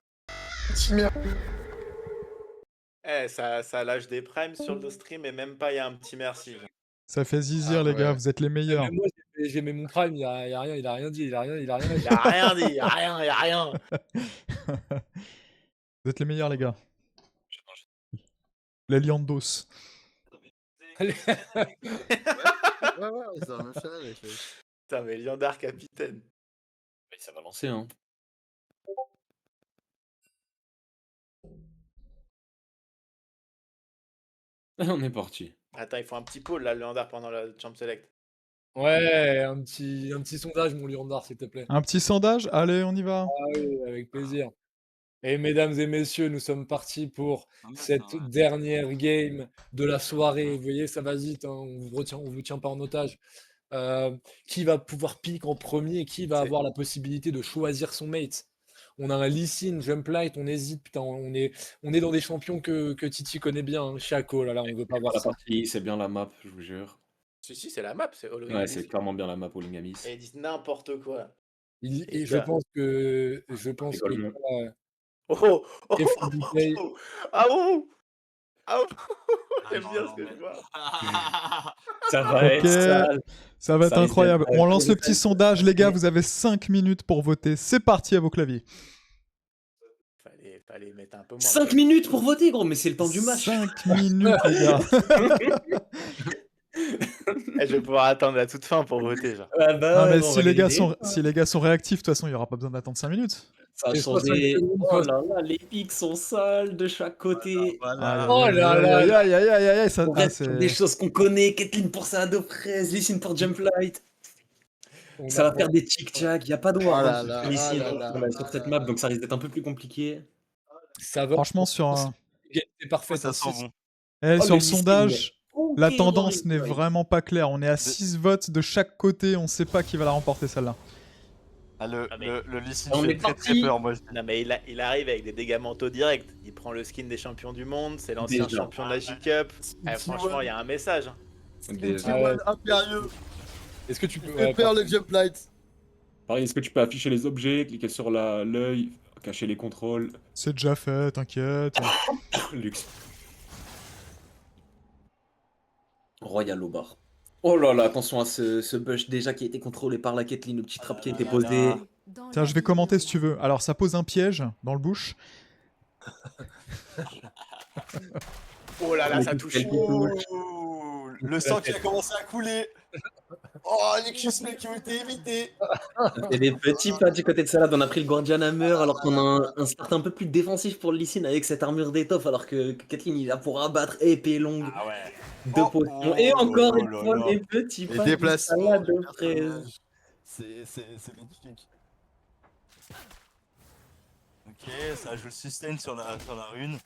Ça lâche des primes sur le stream et même pas, il y a un petit merci. Ça fait zizir, les gars, vous êtes les meilleurs. Moi, j'ai mis mon prime, il a rien dit. Il a rien dit, il y a rien. Vous êtes les meilleurs, les gars. Les Liandos. Ouais, c'est la même channel. Putain, mais Liandar capitaine. Ça va lancer, hein. On est parti. Attends, il faut un petit pôle là, Liandar, pendant la Champ Select. Ouais, un petit sondage, mon Liandar, s'il te plaît. Un petit sondage? Allez, on y va. Ah oui, avec plaisir. Et mesdames et messieurs, nous sommes partis pour cette dernière game de la soirée. Vous voyez, ça va vite, hein, on vous tient pas en otage. Qui va pouvoir pick en premier? Qui va avoir la possibilité de choisir son mate? On a un Lee Sin, Jumplight, on hésite, putain, on est dans des champions que Titi connaît bien, hein. Shaco, là, on veut pas voir la ça. partie, c'est bien la map, je vous jure. Si, c'est la map, c'est Ouais, c'est clairement bien la map Olingamis. Et ils disent n'importe quoi. Et je pense que Oh Ah j'aime bien ce que je vois. Ça va être sale. Ça va être Ça risque incroyable. d'être, On lance le petit colossal. sondage, les gars. Vous avez 5 minutes pour voter. C'est parti à vos claviers. Fallait mettre un peu moins. 5 minutes pour voter, gros, mais c'est le temps du match. 5 minutes, les gars. Eh, je vais pouvoir attendre la toute fin pour voter, genre. Ah bah, Non, mais on si va les, gars l'aider. si les gars sont réactifs, de toute façon, il n'y aura pas besoin d'attendre 5 minutes. Ça a Et changé. 60 Oh là là, les pics sont sales de chaque côté. Voilà. Oh là là. Aïe, aïe, aïe, aïe, aïe, ça, On ah, reste sur c'est- des choses qu'on connaît. Kathleen pour sa ado fraise, Lysine pour Jump Light. Ça va faire des tic-tac. Il n'y a pas de war Oh là hein, là, sur Lysine, oh là là. sur cette map, donc ça risque d'être un peu plus compliqué. Ça va. Franchement, sur, C'est parfait. Ça sent bon. sur le le Lysine, sondage, la Ok, tendance Rory, n'est ouais. vraiment pas claire. On est à 6 votes de chaque côté. On ne sait pas qui va la remporter, celle-là. Ah, le Ah, mais- Lee On fait est très parti. peur, moi. Non, mais il arrive avec des dégâts mentaux directs. Il prend le skin des champions du monde, c'est l'ancien Déjà. champion de la J-Cup. Eh, franchement, il y a un message. Hein. Déjà. Ah ouais. Impérieux. Est-ce que tu peux. Je perds le Jump Light. Pareil, est-ce que tu peux afficher les objets, cliquer sur l'œil, cacher les contrôles? C'est déjà fait, t'inquiète. Luxe. Royal au bar. Oh là là, attention à ce bush déjà qui a été contrôlé par la Kathleen, le petit trap qui a été posé. Tiens, je vais commenter si tu veux. Alors, ça pose un piège dans le bush. Oh là là, ça touche. Ouh, le sang qui a commencé à couler. Oh, les Q-Smell qui ont été évités. Et des petits pas du côté de Salade, on a pris le Guardian Hammer alors qu'on a un start un peu plus défensif pour le Lee Sin avec cette armure d'étoffe alors que Kathleen il est là pour abattre épée longue. Ah ouais. Deux potions. Et encore oh une là fois là. les petits Les pas de déplacements. salade du aux fraises. personnage. C'est magnifique. Ok, ça joue le sustain sur la rune.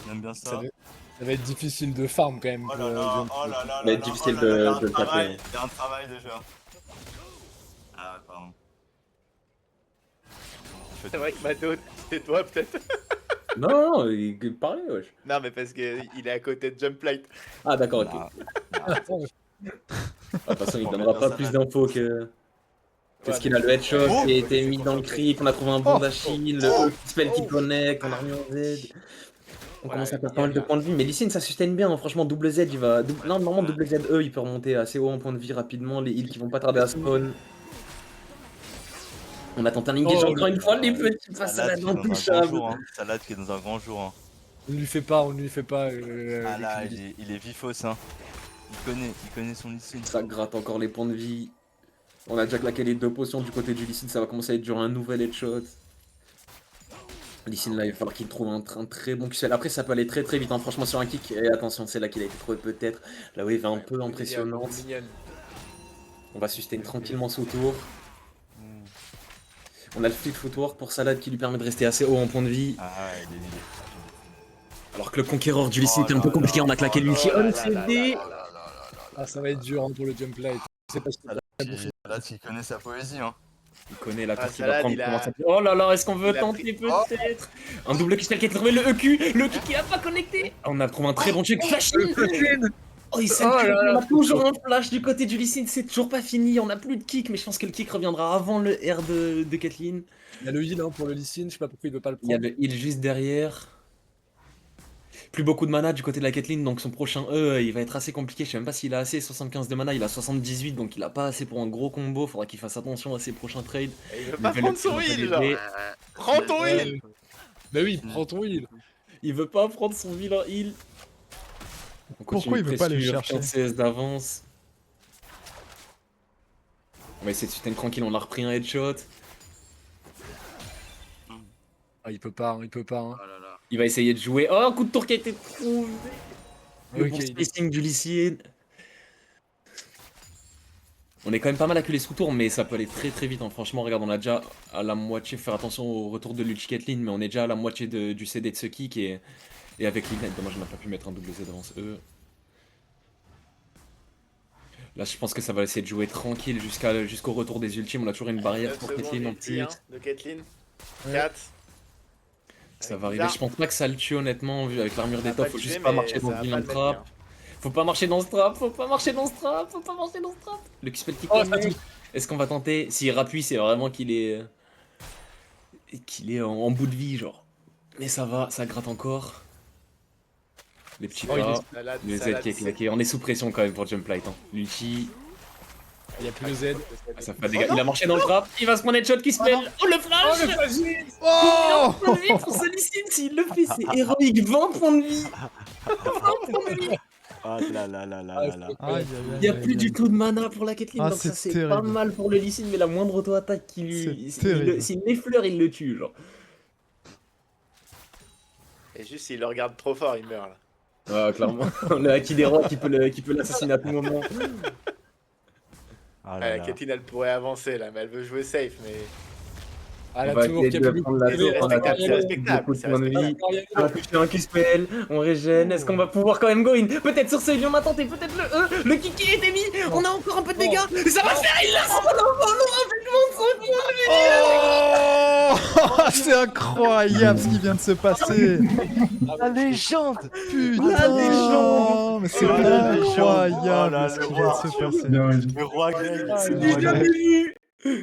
On aime bien ça. Ça va être difficile de farm quand même. Oh pour, là là, Jump. oh là là. Mais là difficile là, oh là là, de le taper. Il y a un travail déjà. Ah, pardon. C'est vrai que Mato, c'est toi peut-être. Non, il parlait wesh. Non, mais parce qu'il est à côté de Jump Light. Ah d'accord, ok. Ah, Ah, de toute façon il On donnera met pas dans plus sa d'infos que... Parce qu'il a le headshot qui a été mis dans le creep, on a trouvé un bon d'Achille, le spell qui connecte, on a remis en Z. On commence à perdre pas mal de points de vie, mais Lee Sin ça sustain bien, hein. Franchement double Z il va... Non, normalement double Z il peut remonter assez haut en point de vie rapidement, les heals qui vont pas tarder à spawn. On a tenté un engage encore une fois, les petits face à la intouchable. Salade qui est dans un grand jour. Hein. On ne lui fait pas, on ne lui fait pas. Ah là, il est vifos. Hein. Il connaît son Lee Sin. Ça gratte encore les points de vie. On a déjà claqué les deux potions du côté du Lee Sin, ça va commencer à être dur un nouvel headshot. Lee Sin là, il va falloir qu'il trouve un très bon QCL. Après, ça peut aller très vite, hein. Franchement, sur un kick. Et attention, c'est là qu'il a été trouvé peut-être. La wave est un peu impressionnante. On va sustain tranquillement sous tour. On a le flick footwork pour Salade qui lui permet de rester assez haut en point de vie. Ah ouais, il est. Alors que le conquéreur du Lee Sin était un peu compliqué, on a claqué l'ulti on CD. Ah, ça va être dur hein, pour le Jump Light. C'est pas Salade qui connaît sa poésie. Hein. Il connaît la carte qu'il Salade, va prendre. il a- Comment ça... Oh là là, est-ce qu'on veut il a tenter pris- peut-être un double QCL qui a trouvé le EQ, le kick qui a pas connecté. On a trouvé un très bon check. Flash Oh, il s'est on a toujours un flash du côté du Lee Sin, c'est toujours pas fini. On a plus de kick, mais je pense que le kick reviendra avant le R de Kathleen. Il y a le heal hein, pour le Lee Sin, je sais pas pourquoi il veut pas le Il y a prendre. le heal juste derrière. Plus beaucoup de mana du côté de la Kathleen, donc son prochain E, il va être assez compliqué. Je sais même pas s'il a assez 75 de mana, il a 78, donc il a pas assez pour un gros combo. Faudra qu'il fasse attention à ses prochains trades. Il veut pas Level prendre up, son il va heal, pas genre. l'aider. Prends ton heal. Bah oui, prends ton heal. Il veut pas prendre son vilain heal. On continue Pourquoi il veut pas aller presque chercher 15 CS d'avance. On va essayer de sustain tranquille, on a repris un headshot. Ah, il peut pas, hein, il peut pas. Hein. Oh là là. Il va essayer de jouer. Oh, un coup de tour qui a été trouvé. Le Ok, bon il- spacing du Lee Sin. On est quand même pas mal acculé sous tour, mais ça peut aller très vite. Hein. Franchement, regarde, on a déjà à la moitié. Faire attention au retour de Luchi Kathleen, mais on est déjà à la moitié du CD de ce kick. Et avec l'Ignite, dommage, on n'a pas pu mettre un double Z avance E. Là, je pense que ça va essayer de jouer tranquille jusqu'au retour des ultimes. On a toujours une barrière 9 pour secondes Kathleen en ulti, plus. hein, de Kathleen. Ouais. 4. Ça va arriver. Je pense pas que ça le tue honnêtement, vu avec l'armure Ça va d'étoffe. pas Faut le juste tuer, pas mais marcher ça dans va le pas vilain le mettre trap. bien. Faut pas marcher dans ce trap, faut pas marcher dans ce trap, faut pas marcher dans ce trap. Le Q-spell qui Oh, ça connecte. Est-ce qu'on va tenter? S'il rappuie, c'est vraiment qu'il est en bout de vie, genre. Mais ça va, ça gratte encore. Les petits Oh, il pas, Salade, le Z salade, qui est c'est- claqué. On est sous pression quand même pour Jump Light. Hein. L'ulti. Il n'y a plus de Z. Ah, ça fait des dégâts. Il a marché dans le trap. Il va se prendre headshot qui se mêle. Oh le flash. Oh, le flash. Combien de points de vie pour Solicine s'il le fait, c'est héroïque. 20 points de vie. 20 points de vie. Ah là là là là là là. Il n'y a plus du tout de mana pour la Caitlyn, Ah, donc ça c'est c'est pas terrible. mal pour le Lee Sin, mais la moindre auto-attaque qui lui. C'est terrible. S'il l'effleure, il le tue, genre. Et juste, s'il le regarde trop fort, il meurt là. Ah, clairement. Le Haki des rois qui peut l'assassiner à tout moment. Ah Ouais, là là. Caitlyn, elle pourrait avancer là, mais elle veut jouer safe. Mais Ah, la On va tour essayer qui a de plus prendre la c'est tour. On a respectable, c'est tapé respectable, beaucoup de c'est points de vie. respectable. On a touché un QSPL, on régène. Est-ce qu'on va pouvoir quand même go in? Peut-être sur ce lion, on a tenté, peut-être le E. Le Kiki était mis. On a encore un peu de dégâts. Ça va le faire, il l'a. Oh c'est incroyable ce qui vient de se passer. La légende. Putain, La légende. mais c'est La incroyable légende. ce Oh qui là, vient le de se roi passer. Bien, oui. Le roi Greg, Ah, c'est le le roi roi Greg. Greg.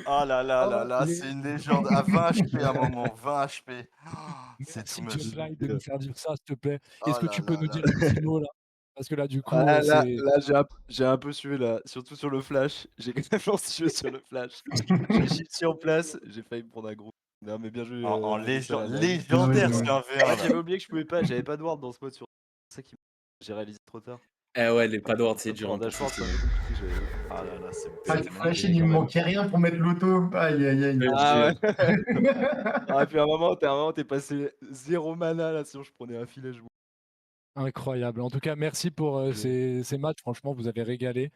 Ah là là là là, c'est une légende à 20 HP à un moment, 20 HP. Oh, c'est Merci too much. Jumplight de nous faire dire ça, s'il te plaît. Oh Est-ce que là tu peux là nous là dire là. un petit mot là? Parce que là, du coup, Ah, là, c'est. là j'ai un peu sué là, surtout sur le flash. J'ai quand même lancé sur le flash. J'ai chié en place, j'ai failli me prendre un gros. Non mais bien joué. En Salah. légendaire Ouais, sur un Ah, V1. j'avais oublié que je pouvais pas, j'avais pas de ward dans ce mode sur. C'est ça qui j'ai réalisé trop tard. Eh ouais, les pas de ward, c'est dur. Pour Hein, un dash pour ward, ça, c'est un peu compliqué. Ah là là, c'est Ah, bête. Flashing, il me manquait rien pour mettre l'auto. Aïe, aïe, aïe. Ah ouais. Ah, et puis à un moment, t'es passé 0 mana là, sinon je prenais un filet. Incroyable. En tout cas, merci pour ces matchs. Franchement, vous avez régalé.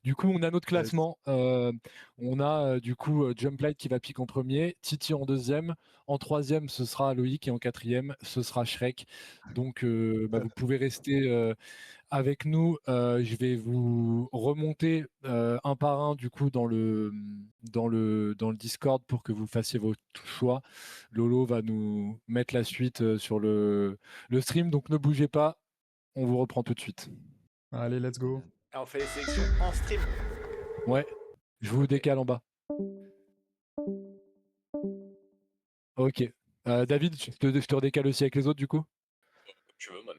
Du coup, on a notre classement. On a du coup Jumplight qui va piquer en premier, Titi en deuxième, en troisième ce sera Loïc et en quatrième ce sera Shrek. Donc vous pouvez rester avec nous. Je vais vous remonter un par un du coup dans le Discord pour que vous fassiez vos choix. Lolo va nous mettre la suite sur le stream, donc ne bougez pas, on vous reprend tout de suite. Allez, let's go. Ah, on fait les sélections en stream. Ouais, je vous décale en bas. Ok. David, je te redécale aussi avec les autres du coup? Tu veux, man.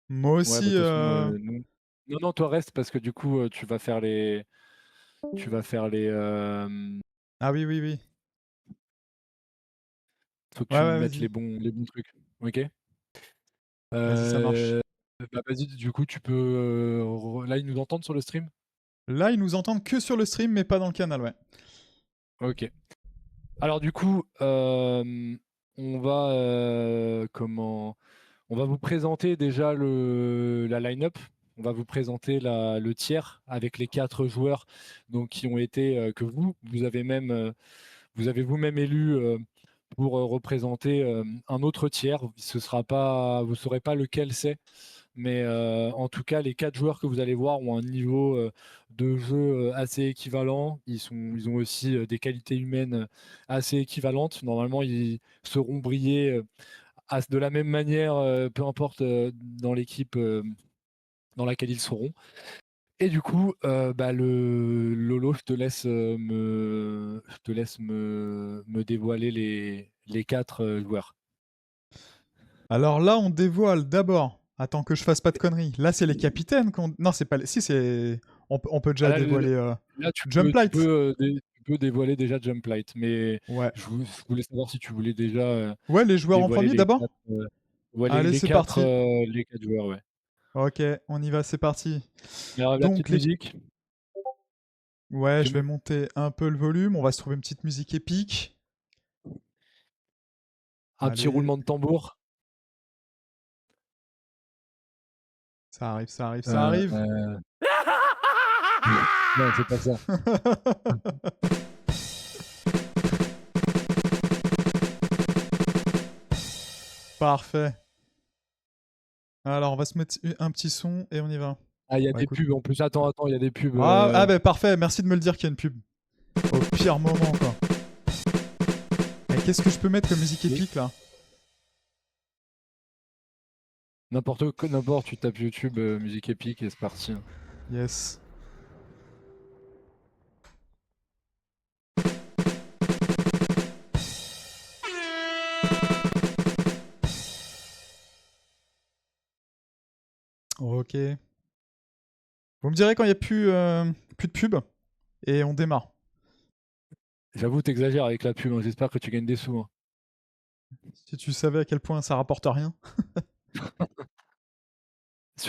Moi Ouais, aussi. de toute façon, non, toi reste parce que du coup, tu vas faire les. Ah oui, oui, oui. Faut que Ouais, tu ouais, mettes vas-y. les bons trucs. Ok. Vas-y, ça marche. Vas-y, du coup, tu peux. Là, ils nous entendent sur le stream? Là, ils nous entendent que sur le stream, mais pas dans le canal, ouais. Ok. Alors, du coup, on va. On va vous présenter déjà la line-up. On va vous présenter le tiers avec les 4 joueurs donc, qui ont été. Que vous avez vous-même élu pour représenter un autre tiers. Vous ne saurez pas lequel c'est. Mais en tout cas, les 4 joueurs que vous allez voir ont un niveau de jeu assez équivalent. Ils ont aussi des qualités humaines assez équivalentes. Normalement, ils seront brillés de la même manière, peu importe dans l'équipe dans laquelle ils seront. Et du coup, Lolo, je te laisse me dévoiler les 4 joueurs. Alors là, on dévoile d'abord. Attends que je fasse pas de conneries. Là, c'est les capitaines qu'on. Non, c'est pas. Si, c'est. On peut déjà dévoiler. Là, tu Jumplight. tu peux dévoiler déjà Jumplight, mais ouais. je voulais savoir si tu voulais déjà. Ouais, les joueurs en premier d'abord. Allez, c'est parti. Les 4 joueurs, ouais. Ok, on y va, c'est parti. Alors, la petite musique. Ouais, je vais monter un peu le volume. On va se trouver une petite musique épique. Un petit roulement de tambour. Ça arrive, ça arrive, ça arrive. Non, c'est pas ça. Parfait. Alors, on va se mettre un petit son et on y va. Ah, il y a des pubs en plus. Attends, il y a des pubs. Ah, bah parfait, merci de me le dire qu'il y a une pub. Au pire moment, quoi. Et qu'est-ce que je peux mettre comme musique épique, là? N'importe, tu tapes YouTube, musique épique et c'est parti. Yes. Ok. Vous me direz quand il n'y a plus de pub et on démarre. J'avoue, t'exagères avec la pub. Hein. J'espère que tu gagnes des sous. Hein. Si tu savais à quel point ça rapporte rien.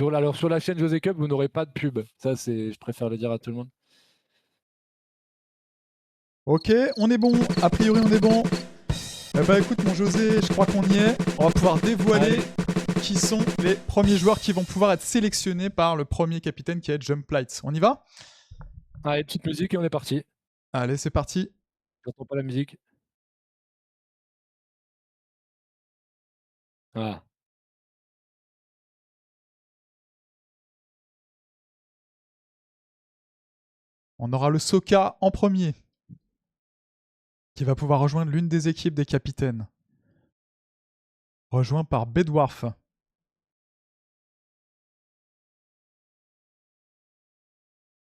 Alors, sur la chaîne José Cup, vous n'aurez pas de pub. Ça, je préfère le dire à tout le monde. Ok, on est bon. A priori, on est bon. Bah écoute, mon José, je crois qu'on y est. On va pouvoir dévoiler qui sont les premiers joueurs qui vont pouvoir être sélectionnés par le premier capitaine qui est Jump Light. On y va? Allez, petite musique et on est parti. Allez, c'est parti. J'entends pas la musique. Ah. On aura le Soka en premier, qui va pouvoir rejoindre l'une des équipes des capitaines. Rejoint par Bedwarf.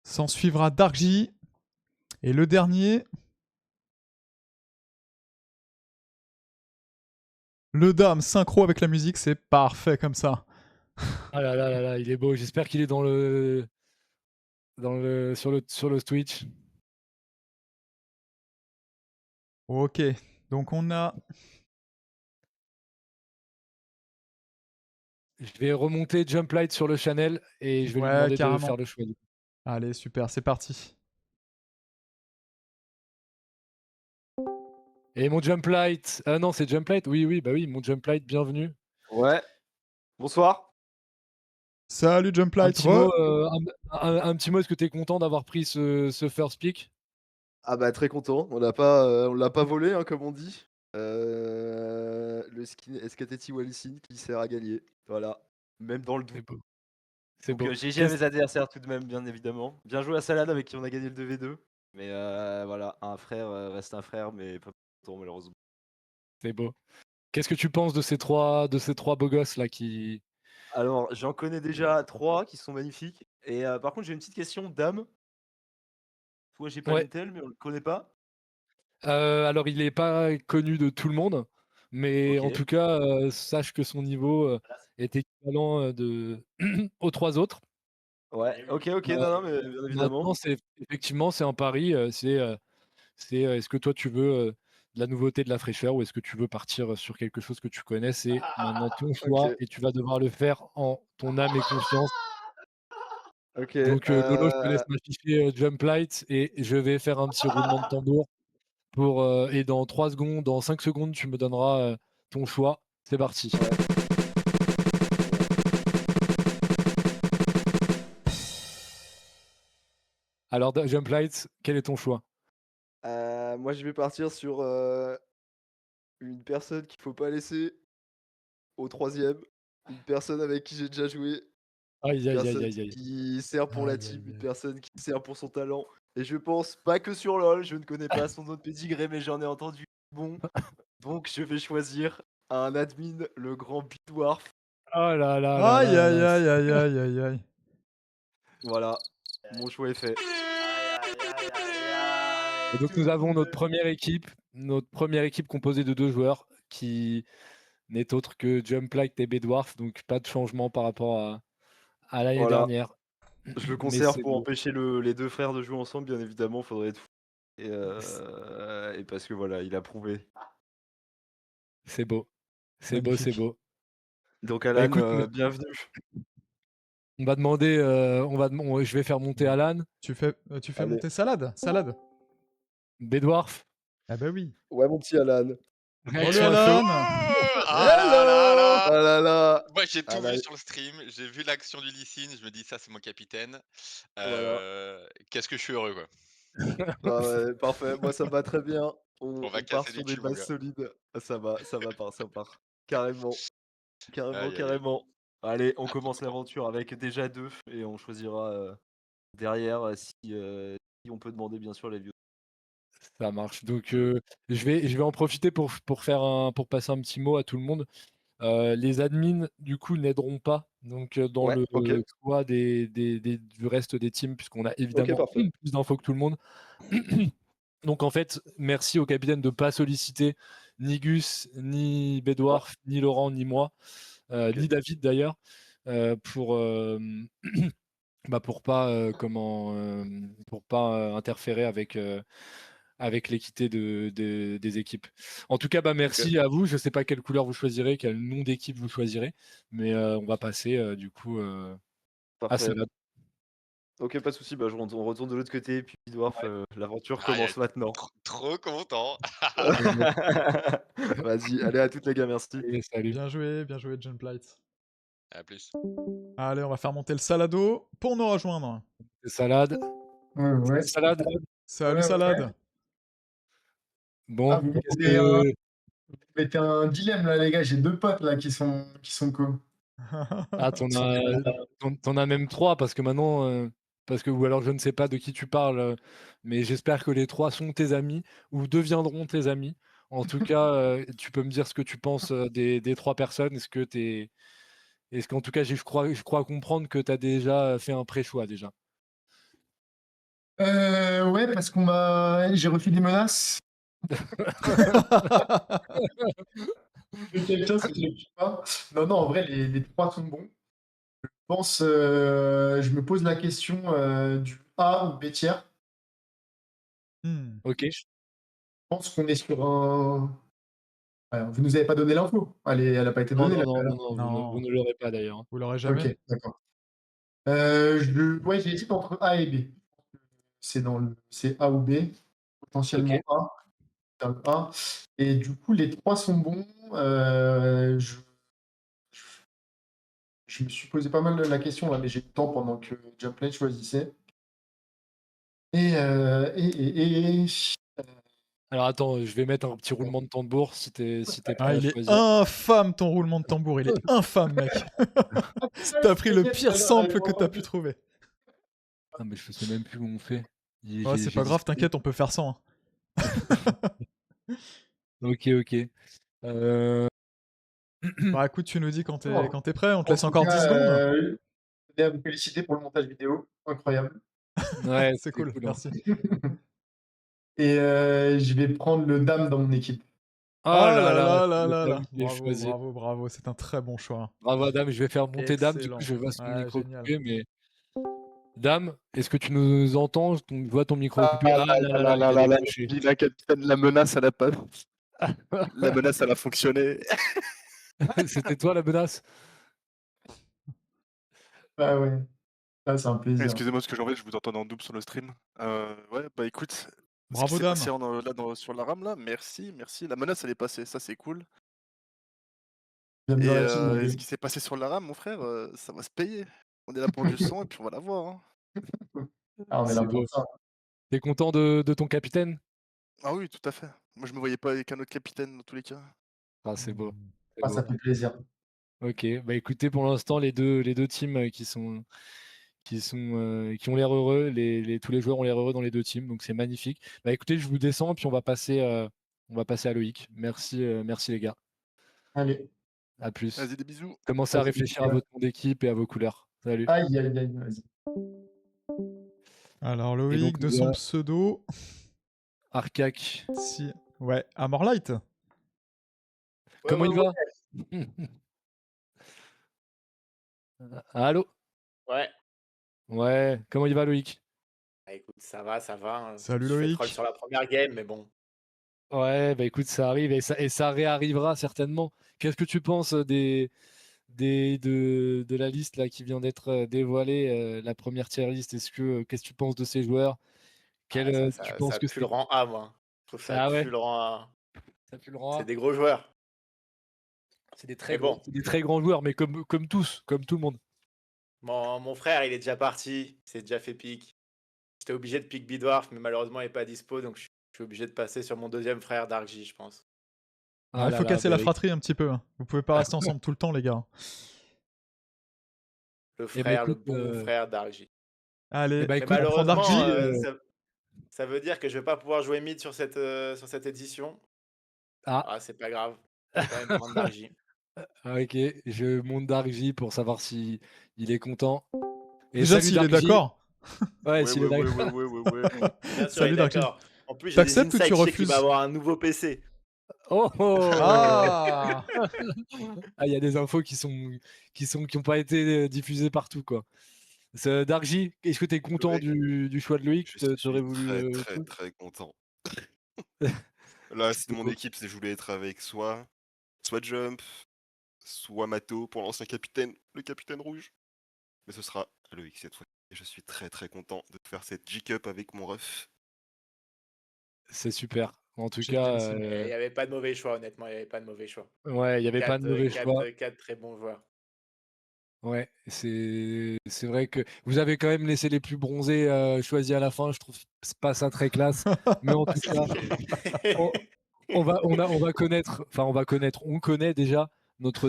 S'en suivra Darkji. Et le dernier, le Dame synchro avec la musique, c'est parfait comme ça. Ah là là là là, il est beau. J'espère qu'il est sur le Twitch. Ok, donc on a... Je vais remonter Jump Light sur le channel et je vais lui demander de faire le choix. Allez, super, c'est parti. Et mon Jump Light... non, c'est Jump Light? Oui, bah oui, mon Jump Light, bienvenue. Ouais. Bonsoir. Salut Jump Light. Un petit mot, est-ce que tu es content d'avoir pris ce first pick? Ah bah très content, on l'a pas volé hein, comme on dit. Le skin SKTT Wallisin qui sert à gagner, voilà, même dans le doute. C'est beau. GG à mes adversaires tout de même, bien évidemment. Bien joué à Salade avec qui on a gagné le 2v2. Mais voilà, un frère reste un frère, mais pas pour longtemps malheureusement. C'est beau. Qu'est-ce que tu penses de ces trois beaux gosses là qui... Alors, j'en connais déjà 3 qui sont magnifiques. Et par contre, j'ai une petite question, Dame. Toi, j'ai pas l'intel, mais on le connaît pas. Alors, il n'est pas connu de tout le monde, mais en tout cas, sache que son niveau est équivalent aux 3 autres. Ouais, ok, non, mais bien évidemment. Maintenant, effectivement, c'est un pari. Est-ce que toi, tu veux de la nouveauté, de la fraîcheur, ou est-ce que tu veux partir sur quelque chose que tu connais? C'est maintenant ton choix et tu vas devoir le faire en ton âme et conscience. Ok. Donc, Lolo, je te laisse m'afficher Jump Light et je vais faire un petit roulement de tambour. Et dans 3 secondes, dans 5 secondes, tu me donneras ton choix. C'est parti. Alors, Jump Light, quel est ton choix? Moi, je vais partir sur une personne qu'il faut pas laisser au 3e. Une personne avec qui j'ai déjà joué. Aïe, Une aïe, aïe, personne aïe, aïe. qui sert pour la Aïe, team, aïe, une aïe. personne qui sert pour son talent. Et je pense pas que sur LoL, je ne connais pas son autre pédigré, mais j'en ai entendu bon. Donc je vais choisir un admin, le grand Bedwarf. Oh là là là Aïe là aïe là. aïe aïe aïe aïe aïe. Voilà, mon choix est fait. Et donc nous avons notre première équipe composée de 2 joueurs qui n'est autre que Jump Light et Bedwarf, donc pas de changement par rapport à l'année Voilà. dernière. Je le Mais conserve c'est pour beau. empêcher les 2 frères de jouer ensemble, bien évidemment, faudrait être fou. Et parce que voilà, il a prouvé. C'est beau. C'est beau, c'est Magnifique. beau. Donc Bah, Alan, écoute, bienvenue. on va demander, je vais faire monter Alan. Tu fais Allez. monter Salade. Bedwarf. Ah bah oui. Ouais, mon petit Alan. Salut Alan. Ah là là. Moi j'ai tout Alan. vu sur le stream, j'ai vu l'action du Lee Sin, je me dis ça c'est mon capitaine. Voilà. Qu'est-ce que je suis heureux quoi. Ah ouais, parfait, moi ça me va très bien. On va On part casser sur des des culs, mon bases gars. solides. Ça part. Carrément. Aïe, aïe, aïe. Carrément. Allez, on commence l'aventure avec déjà 2 et on choisira derrière si on peut demander bien sûr les vieux. Ça marche. Donc je vais en profiter pour passer un petit mot à tout le monde. Les admins du coup n'aideront pas donc dans Ouais, le ok. choix du reste des teams, puisqu'on a évidemment parfait. plus d'infos que tout le monde. Donc en fait, merci au capitaine de ne pas solliciter ni Gus, ni Bedwarf, ni Laurent, ni moi, ni David d'ailleurs, pour pour pas interférer avec l'équité des équipes. En tout cas, merci à vous. Je sais pas quelle couleur vous choisirez, quel nom d'équipe vous choisirez, mais on va passer du coup à Parfait. Salade. Ok, pas de souci. On retourne de l'autre côté, puis Dwarf, l'aventure Ah, commence maintenant. Trop content. Vas-y, allez à toutes les gars, merci. Allez, salut. Bien joué, Gunplight. À plus. Allez, on va faire monter le Salado pour nous rejoindre. Salade. Ouais. Salade. Salut Ouais. Salade. Bon, Ah, vous mettez un dilemme là, les gars. J'ai 2 potes là qui sont co. Ah, t'en as même 3 parce que maintenant, ou alors je ne sais pas de qui tu parles, mais j'espère que les 3 sont tes amis ou deviendront tes amis. En tout cas, tu peux me dire ce que tu penses des 3 personnes. Est-ce qu'en tout cas, je crois comprendre que tu as déjà fait un pré-choix déjà. Ouais, parce j'ai reçu des menaces. De quelqu'un, ce que je ne sais pas. Non, en vrai, les 3 sont bons. Je me pose la question du A ou B tiers. Ok. Je pense qu'on est sur un. Alors, vous nous avez pas donné l'info. Elle n'a pas été donnée. Non, vous ne l'aurez pas d'ailleurs. Vous l'aurez jamais. Ok, d'accord. J'hésite entre A et B. C'est A ou B. Potentiellement A. Dans le A. Et du coup, les 3 sont bons. Je me suis posé pas mal la question là, mais j'ai eu le temps pendant que Jumpplay choisissait. Alors attends, je vais mettre un petit roulement de tambour si t'es prêt à il est choisir. infâme ton roulement de tambour, il est infâme mec. T'as pris le pire sample que t'as pu trouver. Ah mais je sais même plus où on fait. Ouais, c'est pas grave, t'inquiète, on peut faire sans. Ok. Bah écoute, tu nous dis quand Bon. t'es prêt, on te En laisse tout encore cas, 10 secondes. Je tenais à vous féliciter pour le montage vidéo, incroyable. Ouais, c'est cool, hein. merci. Et je vais prendre le dame dans mon équipe. Ah là. Bravo, c'est un très bon choix. Bravo Dame, je vais faire monter Dame, du coup Excellent. je vois son Ouais, micro génial. coupé, mais... Dame, est-ce que tu nous entends? On voit ton micro coupé. Il a décroché. La capitaine, la menace, elle a pas... La menace, elle a fonctionné. C'était toi la menace? Ah ouais. Ah, c'est un plaisir. Excusez-moi parce que je vous entends en double sur le stream. Ouais, bah écoute, Bravo, ce qui s'est Dame. passé sur la rame là, merci. La menace elle est passée, ça c'est cool. Et ce qui s'est passé sur la rame, mon frère, ça va se payer. On est là pour du sang et puis on va l'avoir. Hein. Ah, on est là pour ça. T'es content de ton capitaine? Ah oui, tout à fait. Moi je me voyais pas avec un autre capitaine dans tous les cas. Ah, c'est beau. Ah, ça fait plaisir. Ok, bah écoutez, pour l'instant, les deux teams qui ont l'air heureux, tous les joueurs ont l'air heureux dans les 2 teams, donc c'est magnifique. Bah écoutez, je vous descends, puis on va passer à Loïc. Merci les gars. Allez. À plus. Vas-y, des bisous. Commencez à réfléchir à votre nom d'équipe et à vos couleurs. Salut. Aïe, vas-y. Alors Loïc, de son pseudo... Arcac. Si... Ouais, Amorlight. Comment il va? Allô? Ouais. Ouais, comment il va Loïc? Bah, écoute, ça va. Hein. Salut Je fais Loïc. troll sur la première game, mais bon. Ouais, bah écoute, ça arrive et ça réarrivera certainement. Qu'est-ce que tu penses de la liste là qui vient d'être dévoilée, la première tier list? Qu'est-ce que tu penses de ces joueurs? Tu penses Ça que pue le rang A, moi. Je trouve ça pue le rang A. Ça pue le rang A. C'est des gros joueurs. C'est des très grands joueurs, mais comme tous, comme tout le monde. Mon frère, il est déjà parti. Il s'est déjà fait pick. J'étais obligé de pick Bidwarf, mais malheureusement, il n'est pas dispo, donc je suis obligé de passer sur mon deuxième frère, Darkj, je pense. Il faut casser la fratrie un petit peu. Vous pouvez pas rester ensemble tout le temps, les gars. Le frère, le bon frère Darkj. Allez, mais malheureusement, ça veut dire que je vais pas pouvoir jouer mid sur cette édition. Ah, c'est pas grave. Je vais quand même prendre Darkj. Ok, je monte Darkj pour savoir si il est content. Et déjà, s'il est d'accord. Ouais, s'il est d'accord. Bien sûr, il est d'accord. En plus, j'ai des t'acceptes ou tu insights refuses? qu'il va avoir un nouveau PC. Ah, il y a des infos qui ont pas été diffusées partout, quoi. Dargy, est-ce que tu es content du choix de Loïc? Je T'aurais suis voulu très content. Là, c'est mon équipe, je voulais être avec soit Jump, soit Mato pour l'ancien capitaine, le capitaine rouge. Mais ce sera Loïc cette fois. Et je suis très content de faire cette G-Cup avec mon ref. C'est super. En tout Il cas, n'y avait pas de mauvais choix, honnêtement. Il n'y avait pas de mauvais choix. ouais, il n'y avait pas de mauvais choix. 4 très bons joueurs. Ouais, c'est vrai que vous avez quand même laissé les plus bronzés choisis à la fin. Je trouve pas ça très classe. Mais en tout cas, on connaît déjà notre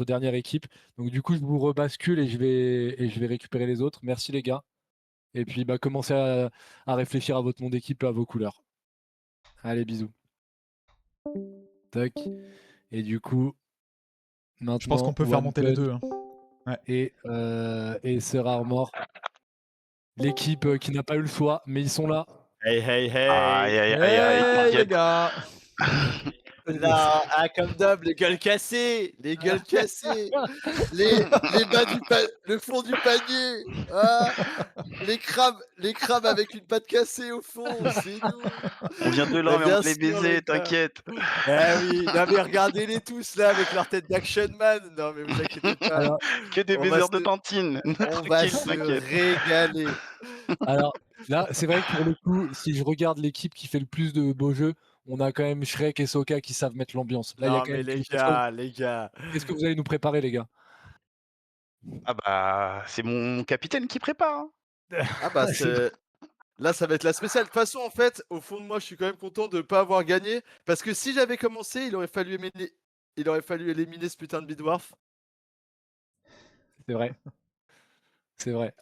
dernière équipe. Donc du coup, je vous rebascule et je vais récupérer les autres. Merci les gars. Et puis commencez à réfléchir à votre nom d'équipe et à vos couleurs. Allez, bisous. Tac. Et du coup, maintenant, Je pense qu'on peut faire monter les deux. Ouais. Et Sir Armor. L'équipe qui n'a pas eu le choix, mais ils sont là. Hey les gars. Là, comme d'hab, les gueules cassées, les bas le fond du panier, les crabes avec une patte cassée au fond, c'est nous. On vient de là, mais on peut les baiser, t'inquiète. Eh oui, non mais regardez-les tous là avec leur tête d'Action Man. Non mais vous inquiétez pas. Alors, que des baisers de tantine. On va se régaler. Alors là, c'est vrai que pour le coup, si je regarde l'équipe qui fait le plus de beaux jeux, on a quand même Shrek et Soka qui savent mettre l'ambiance. Là, Non mais les gars. Qu'est-ce que vous allez nous préparer, les gars? Ah bah, c'est mon capitaine qui prépare. Ah bah là, ça va être la spéciale. De toute façon, en fait, au fond de moi, je suis quand même content de ne pas avoir gagné. Parce que si j'avais commencé, il aurait fallu éliminer ce putain de Bidwarf. C'est vrai. C'est vrai.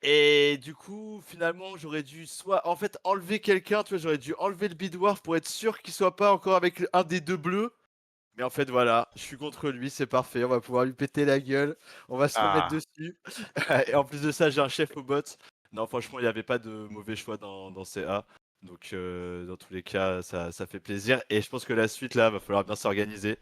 Et du coup, finalement, j'aurais dû soit en fait enlever quelqu'un, tu vois, j'aurais dû enlever le Bidwarf pour être sûr qu'il soit pas encore avec un des deux bleus. Mais en fait, voilà, je suis contre lui, c'est parfait. On va pouvoir lui péter la gueule. On va se remettre dessus. Et en plus de ça, j'ai un chef au bot. Non, franchement, il n'y avait pas de mauvais choix dans CA. Donc, dans tous les cas, ça fait plaisir. Et je pense que la suite, là, va falloir bien s'organiser.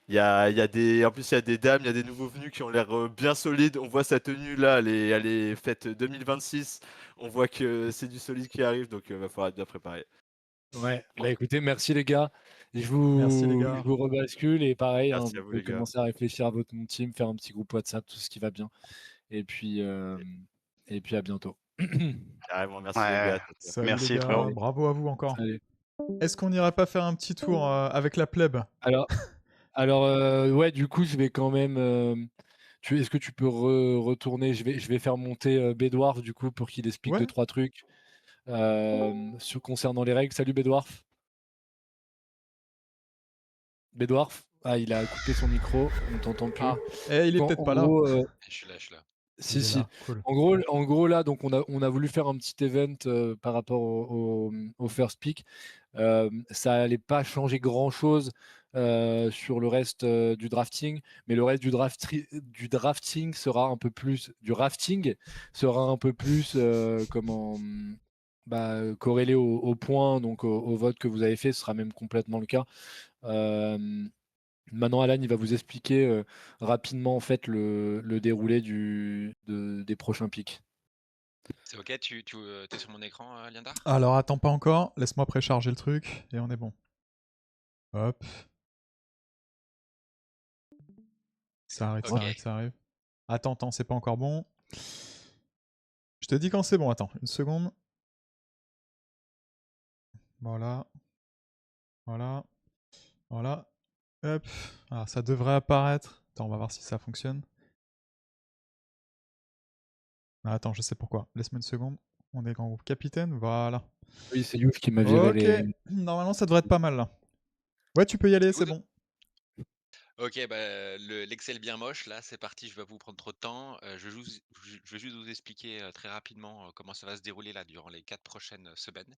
En plus, il y a des dames, il y a des nouveaux venus qui ont l'air bien solides. On voit sa tenue là, elle est faite 2026. On voit que c'est du solide qui arrive, donc va falloir être bien préparé. Ouais, bah écoutez, merci les gars. Je Merci les gars. vous rebascule et pareil, Merci vous à vous, pouvez les gars. commencer à réfléchir à votre nom de team, faire un petit groupe WhatsApp, tout ce qui va bien. Et puis à bientôt. Carrément, merci les gars. Salut Merci, les gars. frérot. Bravo à vous encore. Allez. Est-ce qu'on n'irait pas faire un petit tour avec la plèbe? Alors ouais, du coup, je vais quand même. Est-ce que tu peux retourner? Je vais faire monter Bédouard du coup pour qu'il explique Ouais. 2-3 trucs concernant les règles. Salut Bédouard. Bédouard. Ah, il a coupé son micro, on ne t'entend plus. Il est peut-être pas là. Je suis là. Si. Cool. En gros là, donc on a voulu faire un petit event par rapport au first pick. Ça allait pas changer grand chose sur le reste du drafting, mais le reste du drafting sera un peu plus corrélé au point, donc au vote que vous avez fait. Ce sera même complètement le cas. Maintenant, Alan, il va vous expliquer rapidement en fait le déroulé des prochains picks. C'est ok, tu es sur mon écran, Liandar? Alors attends pas encore, laisse-moi précharger le truc et on est bon. Hop. Ça arrive. Attends, c'est pas encore bon. Je te dis quand c'est bon, attends, une seconde. Voilà. Hop. Ah, ça devrait apparaître. Attends, on va voir si ça fonctionne. Ah, attends, je sais pourquoi. Laisse-moi une seconde. On est grand groupe capitaine, voilà. Oui, c'est Youf qui m'a viré Ok, normalement ça devrait être pas mal là. Ouais, tu peux y aller, c'est bon. Ok, l'Excel bien moche, là, c'est parti, je vais pas vous prendre trop de temps. Je vais juste vous expliquer très rapidement comment ça va se dérouler là durant les 4 prochaines semaines.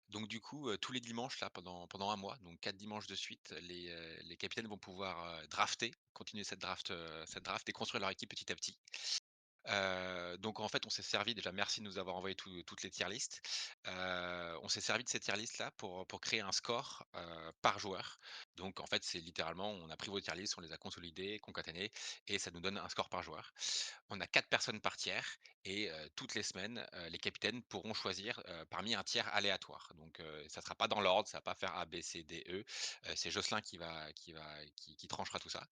Donc du coup, tous les dimanches là pendant un mois, donc 4 dimanches de suite, les capitaines vont pouvoir drafter, continuer cette draft et construire leur équipe petit à petit. Donc en fait, on s'est servi déjà, merci de nous avoir envoyé toutes les tier lists. On s'est servi de ces tier lists là pour créer un score par joueur. Donc en fait, c'est littéralement, on a pris vos tier lists, on les a consolidés, concaténés, et ça nous donne un score par joueur. On a 4 personnes par tiers, et toutes les semaines, les capitaines pourront choisir parmi un tiers aléatoire. Donc ça sera pas dans l'ordre, ça va pas faire A, B, C, D, E. C'est Jocelyn qui tranchera tout ça.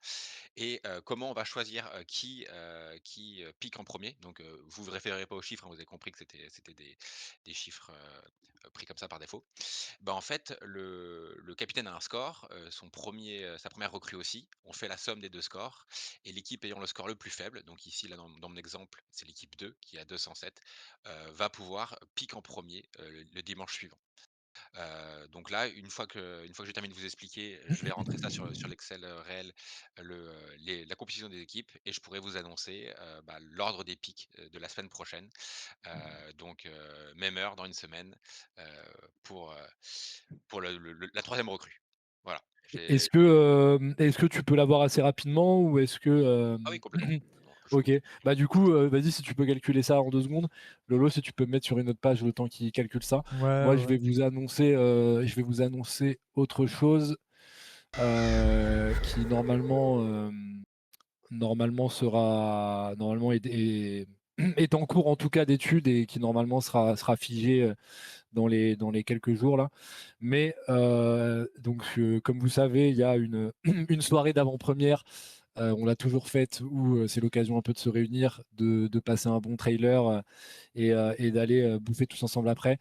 Et comment on va choisir qui pique en premier. Donc vous ne vous référez pas aux chiffres, hein, vous avez compris que c'était des chiffres pris comme ça par défaut. En fait, le capitaine a un score, sa première recrue aussi. On fait la somme des 2 scores, et l'équipe ayant le score le plus faible, donc ici là dans mon exemple, c'est l'équipe 2 qui a 207, va pouvoir pique en premier le dimanche suivant. Donc là, une fois que je termine de vous expliquer, je vais rentrer ça sur l'Excel réel, la composition des équipes, et je pourrais vous annoncer l'ordre des pics de la semaine prochaine. Donc même heure dans une semaine, pour la troisième recrue. Voilà. Est-ce que tu peux l'avoir assez rapidement, ou est-ce que... Ah oui, complètement. Ok, du coup, vas-y, si tu peux calculer ça en 2 secondes. Lolo, si tu peux me mettre sur une autre page le temps qu'il calcule ça. Moi, je vais vous annoncer autre chose qui normalement est en cours, en tout cas, d'études, et qui normalement sera figé dans les quelques jours là. Mais donc, comme vous savez, il y a une soirée d'avant-première. On l'a toujours faite, où c'est l'occasion un peu de se réunir, de passer un bon trailer et d'aller bouffer tous ensemble après.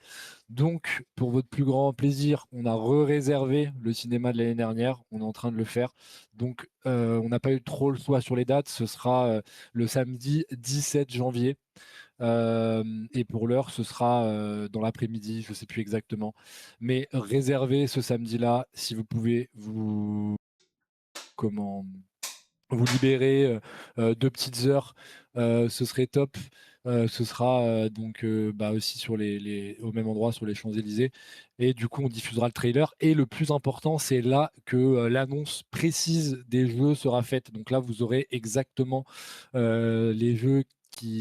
Donc, pour votre plus grand plaisir, on a réservé le cinéma de l'année dernière. On est en train de le faire. Donc, on n'a pas eu trop le choix sur les dates. Ce sera le samedi 17 janvier. Et pour l'heure, ce sera dans l'après-midi, je ne sais plus exactement. Mais réservez ce samedi-là, si vous pouvez vous libérer 2 petites heures, ce serait top. Ce sera donc aussi au même endroit, sur les Champs-Élysées. Et du coup, on diffusera le trailer. Et le plus important, c'est là que l'annonce précise des jeux sera faite. Donc là, vous aurez exactement les jeux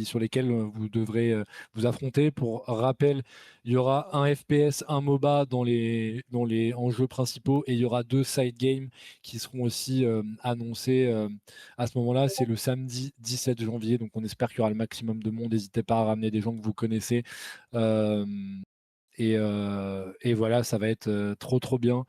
sur lesquels vous devrez vous affronter. Pour rappel, il y aura un FPS, un MOBA dans les enjeux principaux, et il y aura 2 side games qui seront aussi annoncés à ce moment-là. C'est le samedi 17 janvier, donc on espère qu'il y aura le maximum de monde. N'hésitez pas à ramener des gens que vous connaissez. Et voilà, ça va être trop bien.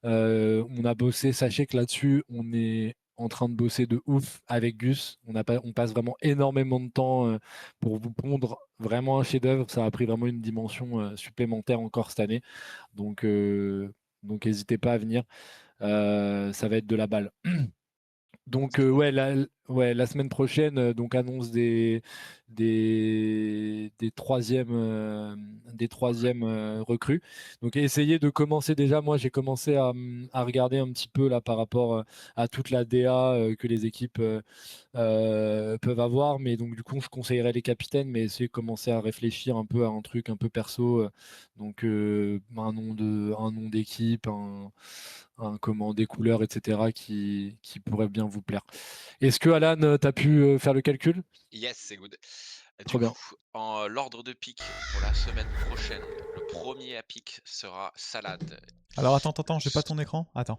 On a bossé, sachez que là-dessus, on est en train de bosser de ouf avec Gus. On passe vraiment énormément de temps pour vous pondre vraiment un chef-d'œuvre. Ça a pris vraiment une dimension supplémentaire encore cette année. Donc n'hésitez pas à venir. Ça va être de la balle. Donc la semaine prochaine, donc annonce des troisièmes recrues. Donc essayez de commencer déjà. Moi, j'ai commencé à regarder un petit peu là par rapport à toute la DA que les équipes peuvent avoir. Mais donc du coup, je conseillerais les capitaines, mais essayez de commencer à réfléchir un peu à un truc un peu perso. Donc un nom d'équipe, des couleurs, etc. qui pourraient bien vous plaire. Est-ce que Alan, tu as pu faire le calcul? Yes, c'est good. Trop bien. En l'ordre de pique pour la semaine prochaine, le premier à pique sera Salade. Alors attends, j'ai pas ton écran. Attends.